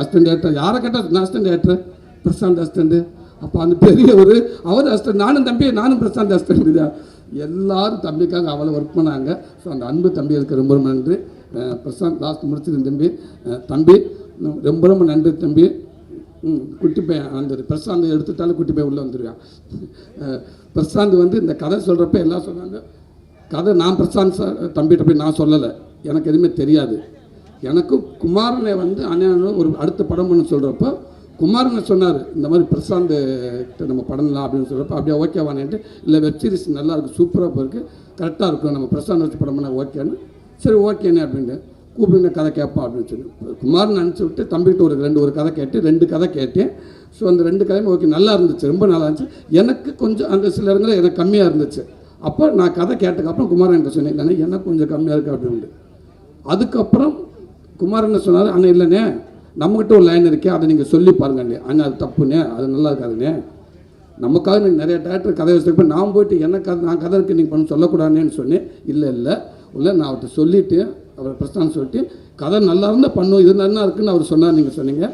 S1: அசிஸ்டன்ட் டேரக்டர் யாரை கேட்டால் நான் அசிஸ்டன்ட் டேரக்டர் பிரசாந்த் அசிஸ்டண்ட்டு. அப்போ அந்த பெரியவர் அவர் அசிஸ்டன்ட், நானும் பிரசாந்த் அசிஸ்டண்ட் தான். எல்லோரும் தம்பிக்காக அவ்வளோ ஒர்க் பண்ணாங்க. ஸோ அந்த அன்பு தம்பிகளுக்கு ரொம்ப ரொம்ப நன்றி. பிரசாந்த் லாஸ்ட் முடிச்சிருந்த தம்பி ரொம்ப ரொம்ப நன்றி தம்பி. குட்டி பையன் அந்த பிரசாந்த் எடுத்துட்டாலும் குட்டி பையன் உள்ளே வந்துடுவான். பிரசாந்த் வந்து இந்த கதை சொல்கிறப்ப எல்லாம் சொன்னாங்க, கதை நான் பிரசாந்த் சார் தம்பிகிட்ட போய் நான் சொல்லலை, எனக்கு எதுவுமே தெரியாது. எனக்கு குமாரனை வந்து அண்ணன் ஒரு அடுத்த படம் பண்ண சொல்கிறப்போ குமாரனை சொன்னார், இந்த மாதிரி பிரசாந்த் நம்ம படம்லாம் அப்படின்னு சொல்கிறப்ப அப்படியே ஓகேவானேன்ட்டு, இல்லை வெப் சீரிஸ் நல்லாயிருக்கு சூப்பராக இருக்குது கரெக்டாக இருக்கும் நம்ம பிரசாந்த் வச்சு படம் பண்ண ஓகேன்னு. சரி ஓகேண்ணே அப்படின்ட்டு கூப்பிடுங்க கதை கேட்போம் அப்படின்னு சொல்லி குமாரன் அனுப்பிச்சி விட்டு தம்பிகிட்ட ஒரு கதை கேட்டு 2 கதை கேட்டேன். ஸோ அந்த 2 கதையும் ஓகே நல்லா இருந்துச்சு, ரொம்ப நல்லா இருந்துச்சு. எனக்கு கொஞ்சம் அந்த சில இடங்களில் எனக்கு கம்மியாக இருந்துச்சு. அப்போ நான் கதை கேட்டதுக்கப்புறம் குமாரன் சொன்னேன், இல்லைண்ணே எனக்கு கொஞ்சம் கம்மியாக இருக்குது அப்படின்ட்டு. அதுக்கப்புறம் குமாரன் சொன்னார், அண்ணன் இல்லைண்ணே நம்மகிட்ட ஒரு லைன் இருக்கே அதை நீங்கள் சொல்லி பாருங்கண்ணே. அண்ணே அது தப்புண்ணே, அது நல்லா இருக்காதுண்ணே, நமக்காக நீங்கள் நிறைய டேரக்டர் கதை வச்சுருப்பேன், நான் போய்ட்டு நான் கதை இருக்கு நீங்கள் பண்ண சொல்லக்கூடாதுன்னு சொன்னேன். இல்லை நான் அவர்கிட்ட சொல்லிவிட்டு அவர் பிரச்சனை சொல்லிட்டு கதை நல்லா இருந்தால் பண்ணுவோம், இது நல்லா இருக்குன்னு அவர் சொன்னார், நீங்கள் சொன்னீங்க.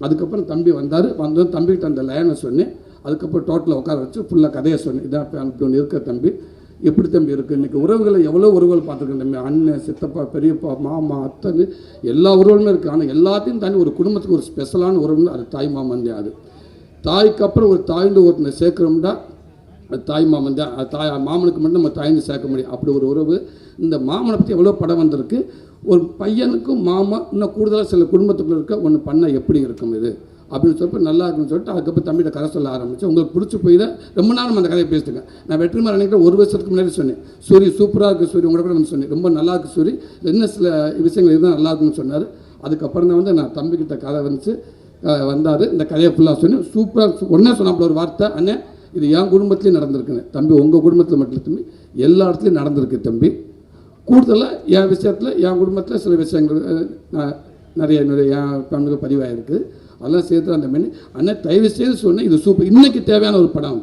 S1: அதுக்கப்புறம் தம்பி வந்தோம் தம்பிக்கிட்ட அந்த லைனை சொன்னேன். அதுக்கப்புறம் டோட்டலாக உட்கார வச்சு ஃபுல்லாக கதையை சொன்னேன். இதான் அப்படி ஒன்று இருக்க தம்பி, எப்படி தம்பி இருக்குது இன்றைக்கி உறவுகளை எவ்வளோ உறவுகள் பார்த்துருக்கேன் தம்பி, அண்ணன் சித்தப்பா பெரியப்பா மாமா அத்தனை எல்லா உறவுகளுமே இருக்குது. ஆனால் எல்லாத்தையும் தாண்டி ஒரு குடும்பத்துக்கு ஒரு ஸ்பெஷலான உறவுன்னு அது தாய் மாமன் தான். அது தாய்க்கு அப்புறம் ஒரு தாய்ந்து ஒருத்தனை சேர்க்குறோம்னா அது தாய் மாமன் தான். மாமனுக்கு மட்டும் நம்ம தாய்ந்து சேர்க்க முடியும், அப்படி ஒரு உறவு. இந்த மாமனை பற்றி எவ்வளோ படம் வந்திருக்கு. ஒரு பையனுக்கும் மாமா இன்னும் கூடுதலாக சில குடும்பத்துக்குள்ள இருக்க ஒன்று பண்ணால் எப்படி இருக்கும் இது அப்படின்னு சொல்லிட்டு நல்லா இருக்குன்னு சொல்லிட்டு அதுக்கப்புறம் தம்பிகிட்ட கதை சொல்ல ஆரம்பித்தேன். உங்களுக்கு பிடிச்சி போய் தான் ரொம்ப நாள் அந்த கதையை பேசிட்டுங்க. நான் வெற்றிமாறன் நினைக்கிற 1 வருஷத்துக்கு முன்னாடி சொன்னேன், சூரி சூப்பராக இருக்குது சூரி, உங்களை கூட நம்ம சொன்னேன் ரொம்ப நல்லா இருக்குது சூரி, இன்னும் சில விஷயங்கள் இதுதான் நல்லா இருக்குன்னு சொன்னார். அதுக்கப்புறம் தான் வந்து நான் தம்பிக்கிட்ட கதை வந்தார், இந்த கதையை ஃபுல்லாக சொன்னேன். சூப்பராக ஒன்றே சொன்னாப்புல ஒரு வார்த்தை, அண்ணே இது என் குடும்பத்துலேயும் நடந்திருக்குன்னு. தம்பி உங்கள் குடும்பத்தில் மட்டும் இல்லை தம்பி, எல்லா இடத்துலையும் நடந்திருக்கு தம்பி. கூடுதலாக என் விஷயத்தில் என் குடும்பத்தில் சில விஷயங்கள் நிறைய என் பெண்ணுக்கு பதிவாகிருக்கு, அதெல்லாம் சேர்த்து அந்த மீன் அண்ணன் தயவு செய்து சொன்னேன். இது சூப்பர், இன்றைக்கி தேவையான ஒரு படம்,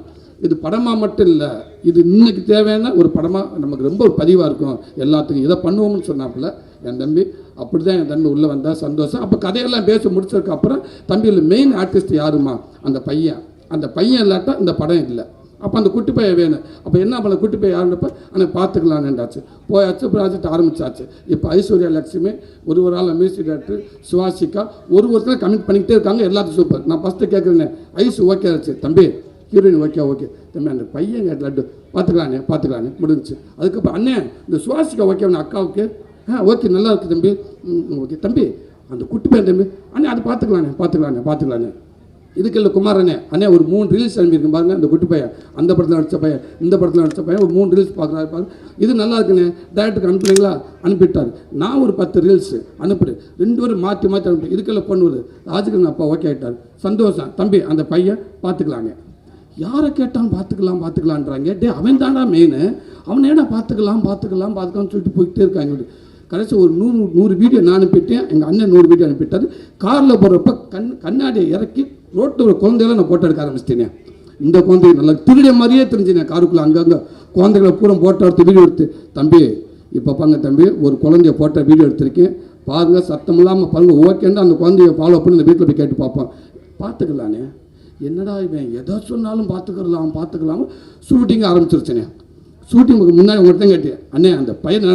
S1: இது படமாக மட்டும் இல்லை, இது இன்றைக்கி தேவையான ஒரு படமாக நமக்கு ரொம்ப ஒரு பதிவாக இருக்கும் எல்லாத்துக்கும், இதை பண்ணுவோம்னு சொன்னாப்புல என் தம்பி. அப்படி தான் என் தம்பி உள்ளே வந்தால் சந்தோஷம். அப்போ கதையெல்லாம் பேச முடிச்சதுக்கப்புறம் தம்பியில் மெயின் ஆர்டிஸ்ட் யாருமா, அந்த பையன் இல்லாட்டா இந்த படம் இல்லை. அப்போ அந்த குட்டி பையன் வேணும். அப்போ என்ன பண்ண குட்டி பையன் யாருன்றப்ப ஆனால் பார்த்துக்கலான்னுண்டாச்சு. போயாச்சு ப்ராஜெக்ட் ஆரம்பிச்சாச்சு. இப்போ ஐஸ்வர்யா லட்சுமி ஒரு ஆள் மியூசிக் டைரக்டர் சுவாசிகா ஒருத்தர் கமிட் பண்ணிக்கிட்டே இருக்காங்க, எல்லாத்துக்கும் சூப்பர். நான் ஃபஸ்ட்டு கேட்குறேன் ஐஸ் ஓகே ஆச்சு தம்பி, ஹீரோயின் ஓகே தம்பி, அந்த பையன் லட்டு பார்த்துக்கலானே முடிஞ்சிச்சு. அதுக்கப்புறம் அண்ணே இந்த சுவாசிகா ஓகே அக்காவுக்கு ஓகே நல்லா இருக்குது தம்பி, ஓகே தம்பி அந்த குட்டி பையன் தம்பி அண்ணே அது பார்த்துக்கலானே. இதுக்கு இல்லை குமாரண்ணே அண்ணே ஒரு 3 ரீல்ஸ் அனுப்பியிருக்கேன் பாருங்கள். அந்த குட்டி பையன் அந்த படத்தில் நடித்த பையன் இந்த படத்தில் நடித்த பையன் ஒரு 3 ரீல்ஸ் பார்க்குறாரு பாருங்க, இது நல்லா இருக்குண்ணே டேரக்டருக்கு அனுப்புனீங்களா, அனுப்பிட்டார். நான் ஒரு 10 ரீல்ஸ் அனுப்புடு, 2 பேரும் மாற்றி அனுப்பி இதுக்கெல்லாம் பண்ணுவது ராஜகிரன் அப்பா ஓகே ஆகிட்டார், சந்தோஷம் தம்பி அந்த பையன் பார்த்துக்கலாங்க. யாரை கேட்டாலும் பார்த்துக்கலான்றாங்க. அவன் தாண்டா மெயின், அவனை ஏன்னா பார்த்துக்கலாம்னு சொல்லிட்டு போய்கிட்டே இருக்காங்க. கடைசி ஒரு 100 வீடியோ நான் அனுப்பிட்டேன், எங்கள் அண்ணன் 100 வீடியோ அனுப்பிட்டார். காரில் போகிறப்ப கண்ணாடியை இறக்கி ரோட்டில் ஒரு குழந்தையெல்லாம் நான் போட்டோ எடுக்க ஆரம்பிச்சிட்டேனே. இந்த குழந்தைங்க நல்லா திருடிய மாதிரியே தெரிஞ்சுனேன். காருக்குள்ளே அங்கங்கே குழந்தைகளை பூரா போட்டோ எடுத்து வீடியோ எடுத்து, தம்பி இப்போ பாங்க தம்பி, ஒரு குழந்தைய போட்டோ வீடியோ எடுத்திருக்கேன் பாருங்கள், சத்தம் இல்லாமல் பாருங்கள், ஓகேன்னா அந்த குழந்தைய ஃபாலோ பண்ணி இந்த வீட்டில் போய் கேட்டு பார்ப்போம். பார்த்துக்கலானே, என்னடா இவன் எதை சொன்னாலும் பார்த்துக்கலாம் ஷூட்டிங் ஆரம்பிச்சிருச்சேனே. ஷூட்டிங்க்கு முன்னாடி உங்கள்கிட்ட தான் கேட்டேன், அண்ணே அந்த பையன்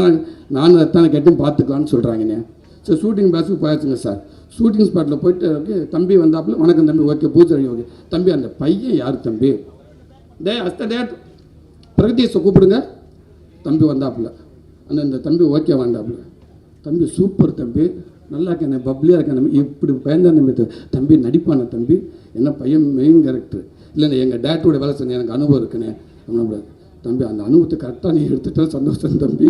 S1: நான் எத்தனை கேட்டேன் பார்த்துக்கலான்னு சொல்கிறாங்கண்ணே. சரி ஷூட்டிங் பேஸுக்கு போயாச்சுங்க சார். ஷூட்டிங் ஸ்பாட்டில் போயிட்டு தம்பி வந்தாப்புல, வணக்கம் தம்பி, ஓகே பூஜை ஓகே தம்பி, அந்த பையன் யார் தம்பி, பிரகதீஷை கூப்பிடுங்க. தம்பி வந்தாப்புல, அண்ணன் இந்த தம்பி ஓகே வந்தாப்புல, தம்பி சூப்பர் தம்பி, நல்லா இருக்கேன், பப்ளியாக இருக்கேன் தம்பி, இப்படி பயந்தான் தம்பி, தம்பி நடிப்பான தம்பி, என்ன பையன் மெயின் கேரக்டர் இல்லைண்ணே, எங்கள் டேட்டோட வேலை செஞ்சேன், எனக்கு அனுபவம் இருக்குண்ணே. தம்பி அந்த அனுபவத்தை கரெக்டாக நீ எடுத்துட்டா சந்தோஷம் தம்பி,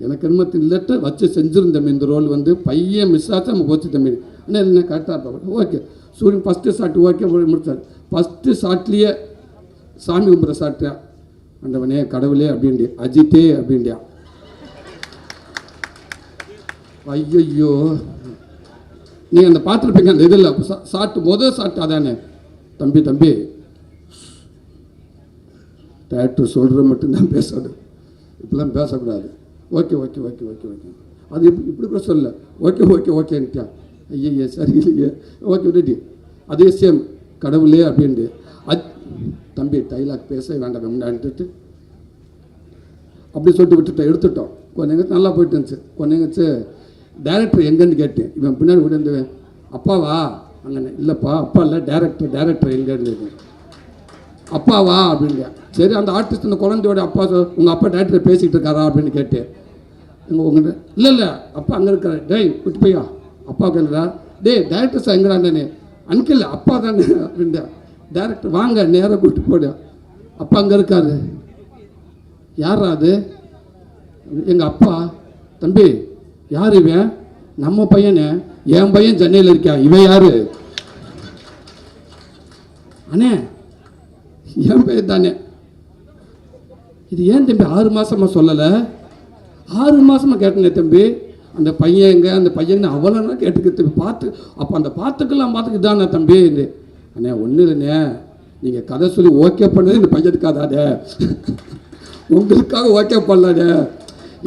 S1: எனக்கு என்னமத்தின் இல்லட்ட வச்சு செஞ்சுருந்தம்பி, இந்த ரோல் பையன் மிஸ் ஆச்சு நம்ம போச்சு தம்பி. அண்ணா இல்லை கரெக்டாக இருப்பா, ஓகே சூரியன் ஃபஸ்ட்டு ஷாட் ஓகே முடிச்சார். ஃபஸ்ட்டு ஷாட்லேயே சாமி கும்பிட்ற ஷாட்டா, அண்டவனே கடவுளே அப்படின்ட்டு, அஜித்தே அப்படின்ட்டியா. ஐயோ நீ அந்த பார்த்துருப்பீங்க அந்த இதில் ஷாட்டு, முதல் ஷாட்டு அதானே. தம்பி டேரக்டர் சொல்கிற மட்டும்தான் பேசணும், இப்படிலாம் பேசக்கூடாது. ஓகே அது இப்படி கூட சொல்ல, ஓகேன்ட்டியா. ஐயா சரி இல்லையே, ஓகே ரெடி, அதே சேம் கடவுளே அப்படின்ட்டு. தம்பி டைலாக் பேச வேண்டாம் முன்னாடிட்டு அப்படி சொல்லிட்டு விட்டுட்டோம், எடுத்துட்டோம். கொஞ்சம் நல்லா போயிட்டு இருந்துச்சு. கொஞ்சம் டேரக்டர் எங்கேன்னு கேட்டேன், இவன் பின்னாடி விழுந்துவேன், அப்பாவா அங்கே இல்லைப்பா, அப்பா இல்லை டேரக்டர் எங்கேன்னு அப்பாவா அப்படின்யா. சரி அந்த ஆர்டிஸ்ட் இந்த குழந்தையோட அப்பா, உங்கள் அப்பா டேரக்டர் பேசிக்கிட்டு இருக்காரா அப்படின்னு கேட்டேன். உங்கள்கிட்ட இல்லை அப்பா அங்கே இருக்காரு, டேய் விட்டு போய்யா அப்பா கேட்குறா, டேரக்டர் சார் எங்கிறானே, அன்கிள் அப்பா தானே அப்படின்டா. டேரக்டர் வாங்க நேராக கூப்பிட்டு போடு, அப்பா அங்கே இருக்காரு. யாரா அது, எங்கள் அப்பா. தம்பி யார் இவன், நம்ம பையனே, என் பையன் சென்னையில் இருக்கான், இவன் யாரு, அண்ணே என் பையன் தானே. இது ஏன் தம்பி 6 மாதமாக சொல்லலை, 6 மாதமாக கேட்டனே தம்பி, அந்த பையன் எங்கே, அந்த பையன் அவ்வளோனா கேட்டுக்க பார்த்து, அப்போ அந்த பார்த்துக்கலாம் இதானே தம்பி. அண்ணே ஒன்றும் இல்லைண்ணே, நீங்கள் கதை சொல்லி ஓகே பண்ணது இந்த பையனுக்காதாடே, உங்களுக்காக ஓகே பண்ணலாடே.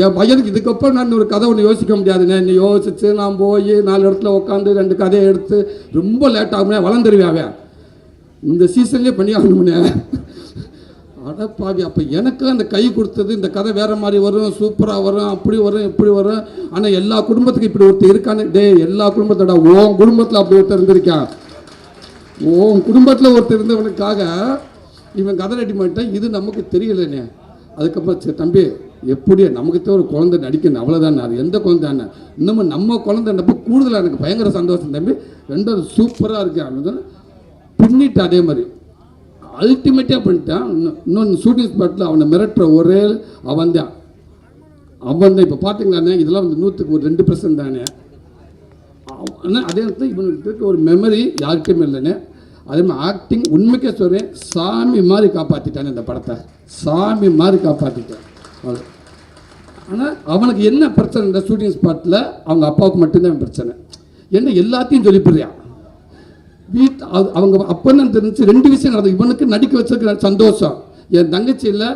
S1: என் பையனுக்கு இதுக்கப்புறம் நான் ஒரு கதை ஒன்று யோசிக்க முடியாதுண்ணே. நீ யோசிச்சு நான் போய் 4 இடத்துல உட்காந்து 2 கதையை எடுத்து ரொம்ப லேட் ஆகும்னே, வளர்ந்துருவியாவே இந்த சீசன்லேயே பண்ணி ஆகணும்னே. அடப்பாவி, அப்போ எனக்கு அந்த கை கொடுத்தது, இந்த கதை வேறு மாதிரி வரும், சூப்பராக வரும், அப்படி வரும் இப்படி வரும். ஆனால் எல்லா குடும்பத்துக்கும் இப்படி ஒருத்தர் இருக்கான்னு, எல்லா குடும்பத்தோட உன் குடும்பத்தில் அப்படி ஒருத்தர் இருந்திருக்கான், உன் குடும்பத்தில் ஒருத்தர் இருந்தவனுக்காக இவன் கதை ரெடி பண்ணிட்டேன். இது நமக்கு தெரியலண்ணே. அதுக்கப்புறம் சரி தம்பி எப்படி நமக்கு ஒரு குழந்தை நடிக்கணும், அவ்வளோதானே, அது எந்த குழந்தைண்ணே, இன்னமும் நம்ம குழந்தைன்றப்போ கூடுதலாக எனக்கு பயங்கர சந்தோஷம் தம்பி, ரெண்டும் சூப்பராக இருக்கு அப்படின்னு பின்னிட்டு. அதே மாதிரி அல்டிமேட்டாக பண்ணிட்டான். இன்னொன்று ஷூட்டிங் ஸ்பாட்டில் அவனை மிரட்டுற ஒரே அவன் தான். இப்போ பார்த்தீங்களாண்ணே, இதெல்லாம் 100க்கு ஒரு 2% தானே. ஆனால் அதே நேரத்தில் இவனுக்கு ஒரு மெமரி யார்கிட்டையுமே இல்லைண்ணே. அதே மாதிரி ஆக்டிங் உண்மைக்கே சொல்கிறேன், சாமி மாதிரி காப்பாற்றிட்டானே இந்த படத்தை, சாமி மாதிரி காப்பாற்றிட்டான். ஆனால் அவனுக்கு என்ன பிரச்சனை, இந்த ஷூட்டிங் ஸ்பாட்டில் அவங்க அப்பாவுக்கு மட்டும்தான் பிரச்சனை. என்ன எல்லாத்தையும் சொல்லிப்படுறியா, அவங்க அப்பன்னு தெரிஞ்சு 2 விஷயம் நடந்தது. இவனுக்கு நடிக்க வச்சிருக்கிற சந்தோஷம், என் தங்கச்சி இல்லை,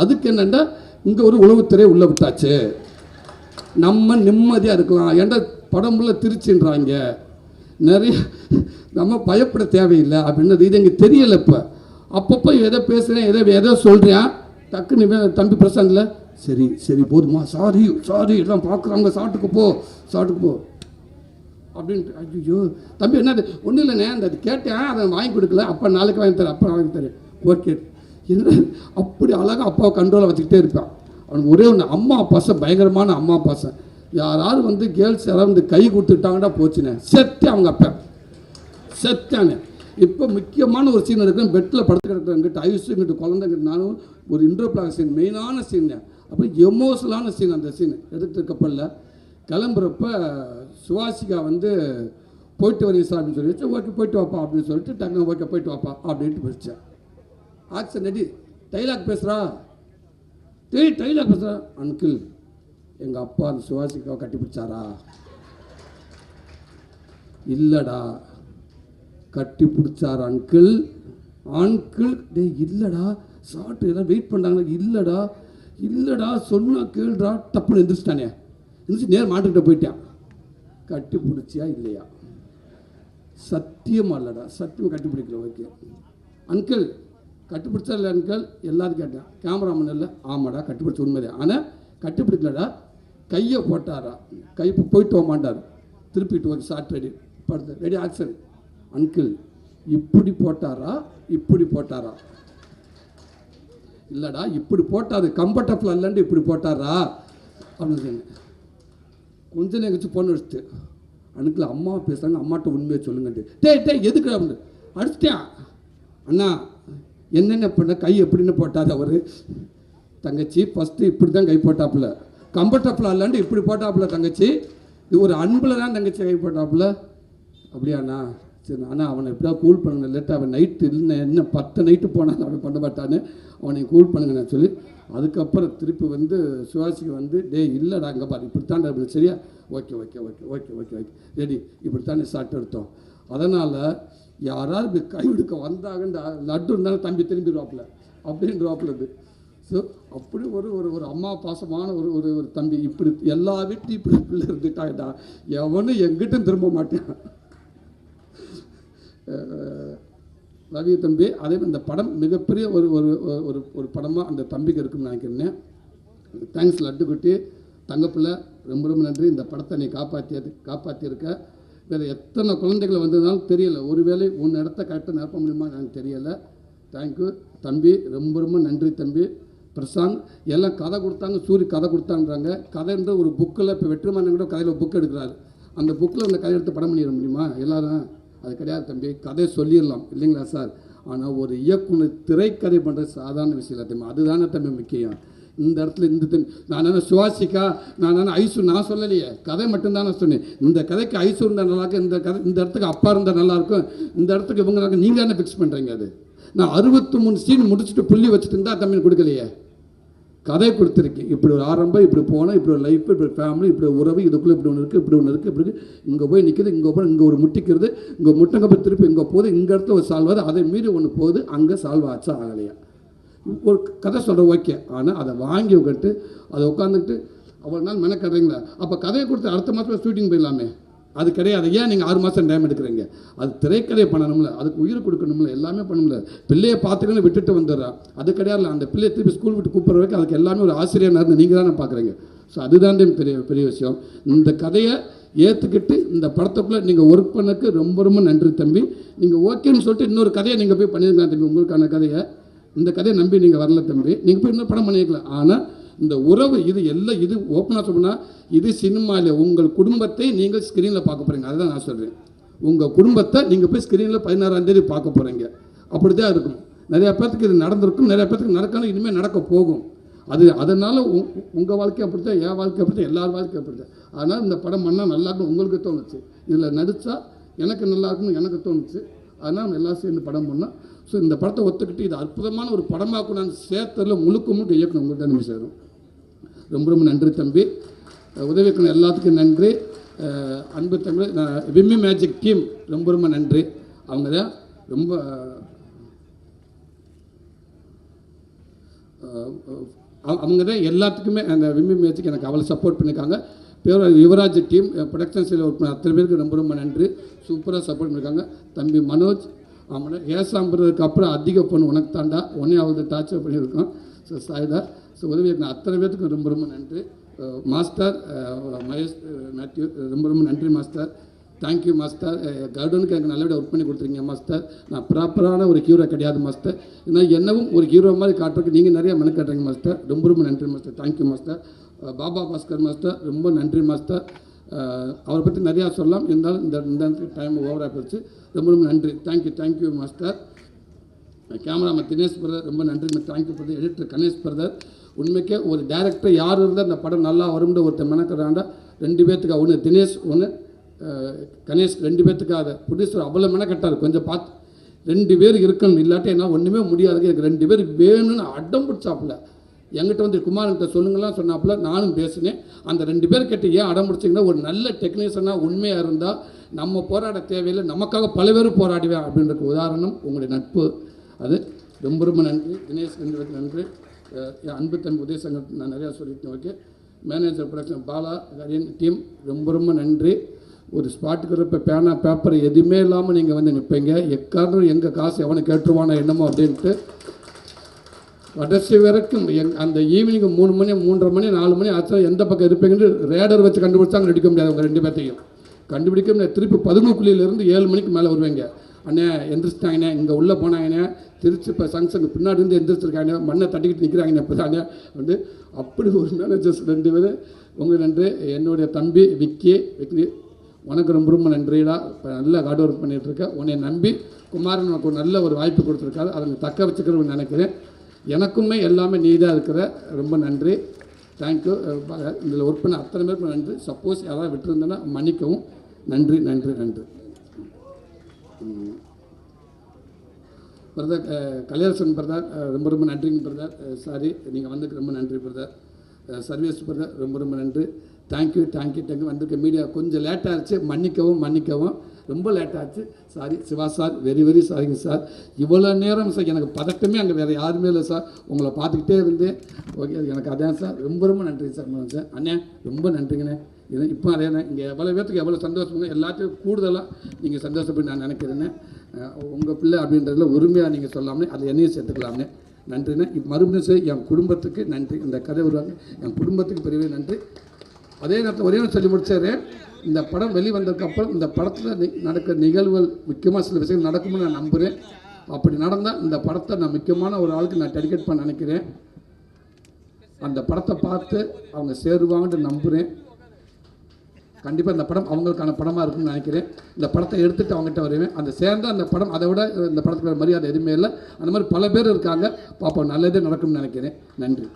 S1: அதுக்கு என்னென்னா இங்கே ஒரு உளவுத்துறை உள்ள விட்டாச்சு, நம்ம நிம்மதியாக இருக்கலாம். ஏன்டா படம் உள்ள திருச்சின்றாங்க, நிறைய நம்ம பயப்பட தேவையில்லை அப்படின்றது இது எங்களுக்கு தெரியலை. இப்போ அப்பப்போ எதை பேசுகிறேன், எதோ சொல்கிறேன், டக்குன்னு தம்பி பிரசாந்தில் சரி போதுமா, சாரி எல்லாம் பார்க்குறாங்க, சாப்பிட்டுக்கு போ அப்படின்ட்டு. ஐயோ தம்பி என்னது, ஒன்றும் இல்லைண்ணே, அந்த அது கேட்டேன், அதை வாங்கி கொடுக்கல, அப்போ நாளைக்கு வாங்கி தரேன், அப்போ வாங்கி தரேன், ஓகே. என்ன அப்படி அழகாக அப்பாவை கண்ட்ரோலை வச்சுக்கிட்டே இருப்பான். அவனுக்கு ஒரே ஒன்று, அம்மா பாசம், பயங்கரமான அம்மா பாசம். யாராவது கேர்ள்ஸ் யாராவது கை கொடுத்துட்டாங்கடா போச்சுண்ணே, செத்து அவங்க அப்பா செத்தானே. இப்போ முக்கியமான ஒரு சீன் இருக்குது, பெட்டில் படுத்து கிடக்குறங்கிட்ட ஐஸுங்கிட்ட குழந்தைங்கிட்ட நானும் ஒரு இன்ட்ரோப்ளாக் சீன், மெயினான சீன், அப்புறம் எமோஷனலான சீன். அந்த சீன் எடுத்து கப்பலில் கிளம்புறப்ப சுவாசிகா போயிட்டு வரீங்க சார் அப்படின்னு சொல்லி, ஓகே போயிட்டு வாப்பா அப்படின்னு சொல்லிட்டு டக்கு ஓகே போயிட்டு வாப்பா அப்படின்ட்டு போயிடுச்சேன். ஆக்ஷன் ரெடி, டைலாக் பேசுகிறா, டைலாக் பேசுகிறா, அங்கிள் எங்கள் அப்பா அந்த சிவாஜிக்காவை கட்டி பிடிச்சாரா? இல்லைடா. கட்டி பிடிச்சார் அங்கிள். அங்கிள் டே இல்லைடா, சாப்பிட்டு எல்லாம் வெயிட் பண்ணுறாங்களா? இல்லைடா இல்லைடா சொன்னா கேள்றா. டப்புன்னு எந்திரிச்சிட்டானே, எந்திரிச்சு நேரம் மாட்டுக்கிட்ட போயிட்டான். கட்டி பிடிச்சியா இல்லையா? சத்தியமா இல்லைடா, சத்தியமாக கட்டி பிடிக்கல. ஓகே அங்கிள் கட்டி பிடிச்சா இல்லை அங்கிள்? எல்லாரும் கேட்டேன். கேமராமேன் இல்லை, ஆமாடா கட்டி பிடிச்ச உண்மைதான். ஆனால் கட்டி பிடிக்கலடா, கையை போட்டாரா? கை போயிட்டு போக மாட்டார். திருப்பிட்டு ஒரு ஷார்ட் ரெடி படுத்து ரெடி ஆக்ஷன். அங்கிள் இப்படி போட்டாரா இப்படி போட்டாரா? இல்லைடா இப்படி போட்டாரு, கம்ஃபர்டபுள் இல்லைன்னு இப்படி போட்டாரா அப்படின்னு சொன்னேன். கொஞ்ச நேரம் கழிச்சு பொண்ணு வச்சுட்டு அன்னைக்கு அம்மா பேசுகிறாங்க, அம்மாட்ட உண்மையை சொல்லுங்கன்ட்டு. டே எதுக்கு அப்படின்னு அடிச்சிட்டேன். அண்ணா என்னென்ன பண்ண கை எப்படின்னு போட்டார் அவர்? தங்கச்சி ஃபஸ்ட்டு இப்படி தான் கை போட்டாப்புல, கம்ஃபர்டபுளாக இல்லைன்னு இப்படி போட்டாப்புல தங்கச்சி. இது ஒரு அன்பில் தான் தங்கச்சி கை போட்டாப்புல. அப்படியாண்ணா? சரி ஆனால் அவனை எப்படியா கூல் பண்ணுங்க, லேட்டாக அவன் நைட்டு இல்லை என்ன 10 நைட்டு போனான் அவன் பண்ண மாட்டான்னு, அவனை கூல் பண்ணுங்க நான் சொல்லி அதுக்கப்புறம் திருப்பி வந்து சிவாஜிக்கு வந்து டே இல்லைடா அங்கே பாரு இப்படித்தான் அப்படின்னு. சரியா? Okay okay okay okay okay okay ready இப்படித்தானே ஷார்ட் எடுத்தோம். அதனால் யாராவது இப்படி கை எடுக்க வந்தாங்கன்ற லட்டு இருந்தாலும் தம்பி திரும்பிடுவாப்புல அப்படின்றவாப்புல இது. ஸோ அப்படி ஒரு ஒரு ஒரு அம்மா பாசமான ஒரு ஒரு ஒரு தம்பி. இப்படி எல்லா வீட்டையும் இப்படி பிள்ளை இருந்துட்டாங்கடா, எவனும் எங்கிட்டும் திரும்ப மாட்டேன். ரவி தம்பி அதே இந்த படம் மிகப்பெரிய ஒரு ஒரு ஒரு ஒரு படமாக அந்த தம்பிக்கு இருக்குன்னு நினைக்கிறேன். தேங்க்ஸ் லட்டுக்குட்டி தங்கப்பிள்ளை, ரொம்ப ரொம்ப நன்றி. இந்த படத்தை நீ காப்பாற்றியிருக்க. வேறு எத்தனை குழந்தைகளை வந்ததுனாலும் தெரியலை, ஒருவேளை உன் இடத்த கரெக்டாக நிரப்ப முடியுமா எனக்கு தெரியலை. தேங்க்யூ தம்பி, ரொம்ப ரொம்ப நன்றி தம்பி. பிரசாந்த் எல்லாம் கதை கொடுத்தாங்க, சூரி கதை கொடுத்தான்றாங்க. கதைன்ற ஒரு புக்கில் இப்போ வெற்றிமாறன் கூட கதையில் புக் எடுக்கிறாரு. அந்த புக்கில் அந்த கதை எடுத்து படம் பண்ணிட முடியுமா எல்லாரும்? அது கிடையாது தம்பி, கதை சொல்லிடலாம் இல்லைங்களா சார்? ஆனால் ஒரு இயக்குனர் திரைக்கதை பண்ணுறது சாதாரண விஷயம் இல்லை தம்பி, அதுதானே தம்பி முக்கியம். இந்த இடத்துல இந்த தம்பி நான் என்ன சுவாசிக்கா, நான் ஐசு நான் சொல்லலையே, கதை மட்டும்தான் நான் சொன்னேன். இந்த கதைக்கு ஐசு இருந்தால் நல்லாயிருக்கும், இந்த கதை இந்த இடத்துக்கு அப்பா இருந்தால் நல்லாயிருக்கும், இந்த இடத்துக்கு இவங்க நீங்கள் என்ன ஃபிக்ஸ் பண்ணுறீங்க? அது நான் 63 சீன் முடிச்சுட்டு புள்ளி வச்சுட்டு இருந்தால் தம்பி கொடுக்கலையே, கதை கொடுத்துருக்கேன். இப்படி ஒரு ஆரம்பம், இப்படி போனால், இப்படி ஒரு லைஃப், இப்படி ஒரு ஃபேமிலி, இப்படி ஒரு உறவு, இதுக்குள்ளே இப்படி ஒன்று இருக்குது, இப்படி ஒன்று இருக்குது, இப்படி இங்கே போய் நிற்கிது, இங்கே போய் இங்கே ஒரு முட்டிக்கிறது, இங்கே முட்டங்கப்போ திருப்பி இங்கே போகுது, இங்கே இடத்துல ஒரு சால்வ் ஆகுது, அதை மீறி ஒன்று போகுது, அங்கே சால்வ் ஆச்சா ஆகலையா ஒரு கதை சொல்கிற ஓகே. ஆனால் அதை வாங்கி உட்காந்து அதை உட்காந்துட்டு அவ்வளோ நாள் மெனக்கடுறீங்களா? அப்போ கதையை கொடுத்து அடுத்த மாதம் ஷூட்டிங் போயிடலாமே. அது கிடையாது. ஏன் நீங்கள் 6 மாதம் டைம் எடுக்கிறீங்க? அது திரைக்கதை பண்ணணும்ல, அதுக்கு உயிர் கொடுக்கணும்ல, எல்லாமே பண்ணணும்ல. பிள்ளையை பார்த்துக்கணும் விட்டுட்டு வந்துடுறான், அது கிடையாது. அந்த பிள்ளையை திருப்பி ஸ்கூல் விட்டு கூப்பிட்ற வரைக்கும் அதுக்கு எல்லாமே ஒரு ஆசிரியர் இருந்து நீங்கள் தானே பார்க்குறீங்க. ஸோ அதுதான் பெரிய பெரிய விஷயம். இந்த கதையை ஏற்றுக்கிட்டு இந்த படத்துக்குள்ளே நீங்கள் ஒர்க் பண்ணக்கு ரொம்ப ரொம்ப நன்றி தம்பி. நீங்கள் ஓகேன்னு சொல்லிட்டு இன்னொரு கதையை நீங்கள் போய் பண்ணியிருக்கலாம் தம்பி, உங்களுக்கான கதையை. இந்த கதையை நம்பி நீங்கள் வரல தம்பி, நீங்கள் போய் இன்னொரு படம் பண்ணியிருக்கலாம். ஆனால் இந்த உறவு இது எல்லாம் இது ஓப்பனாக சொன்னால் இது சினிமாவில் உங்கள் குடும்பத்தை நீங்கள் ஸ்க்ரீனில் பார்க்க போகிறீங்க. அதுதான் நான் சொல்கிறேன். உங்கள் குடும்பத்தை நீங்கள் போய் ஸ்க்ரீனில் 16ஆம் தேதி பார்க்க போகிறீங்க. அப்படி தான் இருக்கும். நிறையா பேர்த்துக்கு இது நடந்திருக்கும், நிறையா பேர்த்துக்கு நடக்கணும், இனிமேல் நடக்க போகும். அது அதனால் உங்கள் வாழ்க்கை அப்படி தான், என் வாழ்க்கை அப்படி தான், எல்லார் வாழ்க்கை அப்படி தான். அதனால் இந்த படம் பண்ணால் நல்லாயிருக்கும் உங்களுக்கு தோணுச்சு, இதில் நடித்தா எனக்கு நல்லா இருக்குன்னு எனக்கு தோணுச்சு. அதனால் நம்ம எல்லாம் சேர்ந்து படம் பண்ணோம். ஸோ இந்த படத்தை ஒத்துக்கிட்டு இது அற்புதமான ஒரு படமாக நான் சேர்த்ததில் முழுக்க இயக்கணும் உங்கள்கிட்ட நம்ம சேரும். ரொம்ப ரொம்ப நன்றி தம்பி. உதவி இயக்குனர் எல்லாத்துக்கும் நன்றி. அன்பு தமிழ் விம்மி மேஜிக் டீம் ரொம்ப ரொம்ப நன்றி. அவங்க தான் ரொம்ப அவங்க தான் எல்லாத்துக்குமே அந்த விம்மி மேஜிக் எனக்கு அவ்வளோ சப்போர்ட் பண்ணியிருக்காங்க. யுவராஜ் டீம் ப்ரொடக்ஷன்ஸில் ஒர்க் பண்ண அத்தனை பேருக்கு ரொம்ப ரொம்ப நன்றி. சூப்பராக சப்போர்ட் பண்ணியிருக்காங்க. தம்பி மனோஜ் அவனை ஏசாம்புறதுக்கு அப்புறம் அதிக பொண்ணு உனக்கு தாண்டா, ஒன்றே ஆகுது டார்ச்சர் பண்ணியிருக்கோம். ஸோ சாய்தா ஸோ உதவி அத்தனை பேருக்கு ரொம்ப ரொம்ப நன்றி. மாஸ்டர் மகேஷ் மேத்யூ ரொம்ப ரொம்ப நன்றி மாஸ்டர். Thank you master. கருடனுக்கு எனக்கு நல்லபடியாக ஒர்க் பண்ணி கொடுத்துருக்கீங்க மாஸ்டர். நான் ப்ராப்பரான ஒரு ஹீரோ கிடையாது மாஸ்டர், ஏன்னா என்னவும் ஒரு ஹீரோ மாதிரி காட்டுறதுக்கு நீங்கள் நிறைய மெனக்காட்டுறீங்க மாஸ்டர். ரொம்ப ரொம்ப நன்றி master. Thank you master. Baba Bhaskar master ரொம்ப நன்றி மாஸ்டர். அவரை பற்றி நிறையா சொல்லலாம், இருந்தாலும் இந்த டைம் ஓவராக போச்சு. ரொம்ப ரொம்ப நன்றி. Thank you master. Cameraman Dinesh brother ரொம்ப நன்றி, thank you brother. Editor Ganesh brother. உண்மைக்கே ஒரு டேரக்டர் யார் இருந்தால் இந்த படம் நல்லா வரும்னு ஒருத்தர் மெனக்கிறாண்டா 2 பேர்த்துக்காக, ஒன்று தினேஷ் ஒன்று கணேஷ், 2 பேர்த்துக்காக ப்ரொடியூசர் அவ்வளோ மெனக்கட்டார். கொஞ்சம் பார்த்து 2 பேர் இருக்கணும், இல்லாட்டி என்ன ஒன்றுமே முடியாதுங்க. எனக்கு 2 பேர் வேணும்னு அடம் பிடிச்சாப்புல. என்கிட்ட வந்து குமாரன்கிட்ட சொல்லுங்கலாம் சொன்னாப்புல நானும் பேசினேன். அந்த 2 பேர் கிட்ட ஏன் அடம் முடிச்சிங்கன்னா, ஒரு நல்ல டெக்னீஷியனாக உண்மையாக இருந்தால் நம்ம போராட தேவையில்லை, நமக்காக பல பேர் போராடுவேன் அப்படின்றதுக்கு உதாரணம் உங்களுடைய நட்பு. அது ரொம்ப ரொம்ப நன்றி. தினேஷ் நன்றி. என் அன்பு தம்பி உதயசங்கர் நான் நிறையா சொல்லியிருக்கேன். Okay, manager production Bala Kariyan team ரொம்ப ரொம்ப நன்றி. ஒரு ஸ்பாட்டுக்கு இருப்ப பேனா பேப்பர் எதுவுமே இல்லாமல் நீங்கள் வந்து நிற்பீங்க. எக்காரணம் எங்கள் காசு எவனை கேட்டுருவானோ என்னமோ அப்படின்ட்டு கடைசி வரைக்கும் அந்த ஈவினிங் 3 மணி 3:30 மணி 4 மணி ஆச்சா எந்த பக்கம் இருப்பீங்கன்னு ரேடர் வச்சு கண்டுபிடிச்சாங்க. நடிக்க முடியாது அவங்க 2 பேர்த்தையும் கண்டுபிடிக்க முடியாது. திருப்பி 11 7 மணிக்கு மேலே வருவீங்க. அண்ணே எந்திரிச்சிட்டாங்கண்ணே, இங்கே உள்ளே போனாங்கண்ணே, திருச்சி இப்போ சங்ஷனுக்கு பின்னாடி இருந்து எந்திரிச்சிருக்காங்க, மண்ணை தட்டிக்கிட்டு நிற்கிறாங்கண்ணே இப்போ தானே வந்து அப்படி ஒரு மேனேஜர்ஸ் 2 பேர். உங்களுக்கு நன்றி. என்னுடைய தம்பி விக்கி உனக்கு ரொம்ப ரொம்ப நன்றிடா. இப்போ நல்லா ஹார்ட் ஒர்க் பண்ணிகிட்ருக்கேன். உன்னை நம்பி குமாரன் உனக்கு ஒரு நல்ல ஒரு வாய்ப்பு கொடுத்துருக்காரு. அதை தக்க வச்சுக்கிறவங்க நினைக்கிறேன். எனக்குமே எல்லாமே நீ தான் இருக்கிற. ரொம்ப நன்றி. தேங்க்யூ. இதில் ஒர்க் பண்ண அத்தனை பேருக்கும் நன்றி. சப்போஸ் யாராவது விட்டுருந்தேன்னா மன்னிக்கவும். நன்றி நன்றி நன்றி. பிரதர் கல்யாணன் பிரதர் ரொம்ப ரொம்ப நன்றிங்க பிரதர். சாரி நீங்கள் வந்ததுக்கு ரொம்ப நன்றி பிரதர். சர்வீஸ் பிரதர் ரொம்ப ரொம்ப நன்றி. தேங்க்யூ வந்திருக்க மீடியா கொஞ்சம் லேட் ஆகிடுச்சு, மன்னிக்கவும் ரொம்ப லேட் ஆச்சு. சாரி சிவா சார், வெரி சாரிங்க சார். இவ்வளோ நேரம் சார் எனக்கு பதட்டமே அங்கே வேறு யாருமே இல்லை சார். உங்களை பார்த்துக்கிட்டே இருந்தேன். ஓகே, எனக்கு அதான் சார். ரொம்ப நன்றி சார். அண்ணே ரொம்ப நன்றிங்கண்ணே. இது இப்போ அதேண்ணே இங்கே எவ்வளோ பேர்த்துக்கு எவ்வளோ சந்தோஷம், எல்லாத்தையும் கூடுதலாக நீங்கள் சந்தோஷப்பட்டு நான் நினைக்கிறேன்னே. உங்கள் பிள்ளை அப்படின்றதுல உரிமையாக நீங்கள் சொல்லாமலே அதில் என்னையும் சேர்த்துக்கலாம்னே. நன்றிண்ணே. இப்போ மறுபடியும் சார் என் குடும்பத்துக்கு நன்றி. இந்த கதை வருவாங்க என் குடும்பத்துக்கு பெரியவே நன்றி. அதே நேரத்தில் ஒரே சொல்லி முடிச்சாரு, இந்த படம் வெளிவந்ததுக்கப்புறம் இந்த படத்தில் நடக்கிற நிகழ்வுகள் முக்கியமாக சில விஷயங்கள் நடக்கும்னு நான் நம்புகிறேன். அப்படி நடந்தால் இந்த படத்தை நான் முக்கியமான ஒரு ஆளுக்கு நான் டெடிகேட் பண்ண நினைக்கிறேன். அந்த படத்தை பார்த்து அவங்க சேருவாங்கன்னு நம்புகிறேன். கண்டிப்பாக இந்த படம் அவங்களுக்கான படமாக இருக்குன்னு நினைக்கிறேன். இந்த படத்தை எடுத்துகிட்டு அவங்ககிட்ட வருவேன். அந்த சேர்ந்த அந்த படம் அதை விட இந்த படத்துக்கு மரியாதை எதுவுமே இல்லை. அந்த மாதிரி பல பேர் இருக்காங்க. பார்ப்போம், நல்லதே நடக்கும்னு நினைக்கிறேன். நன்றி.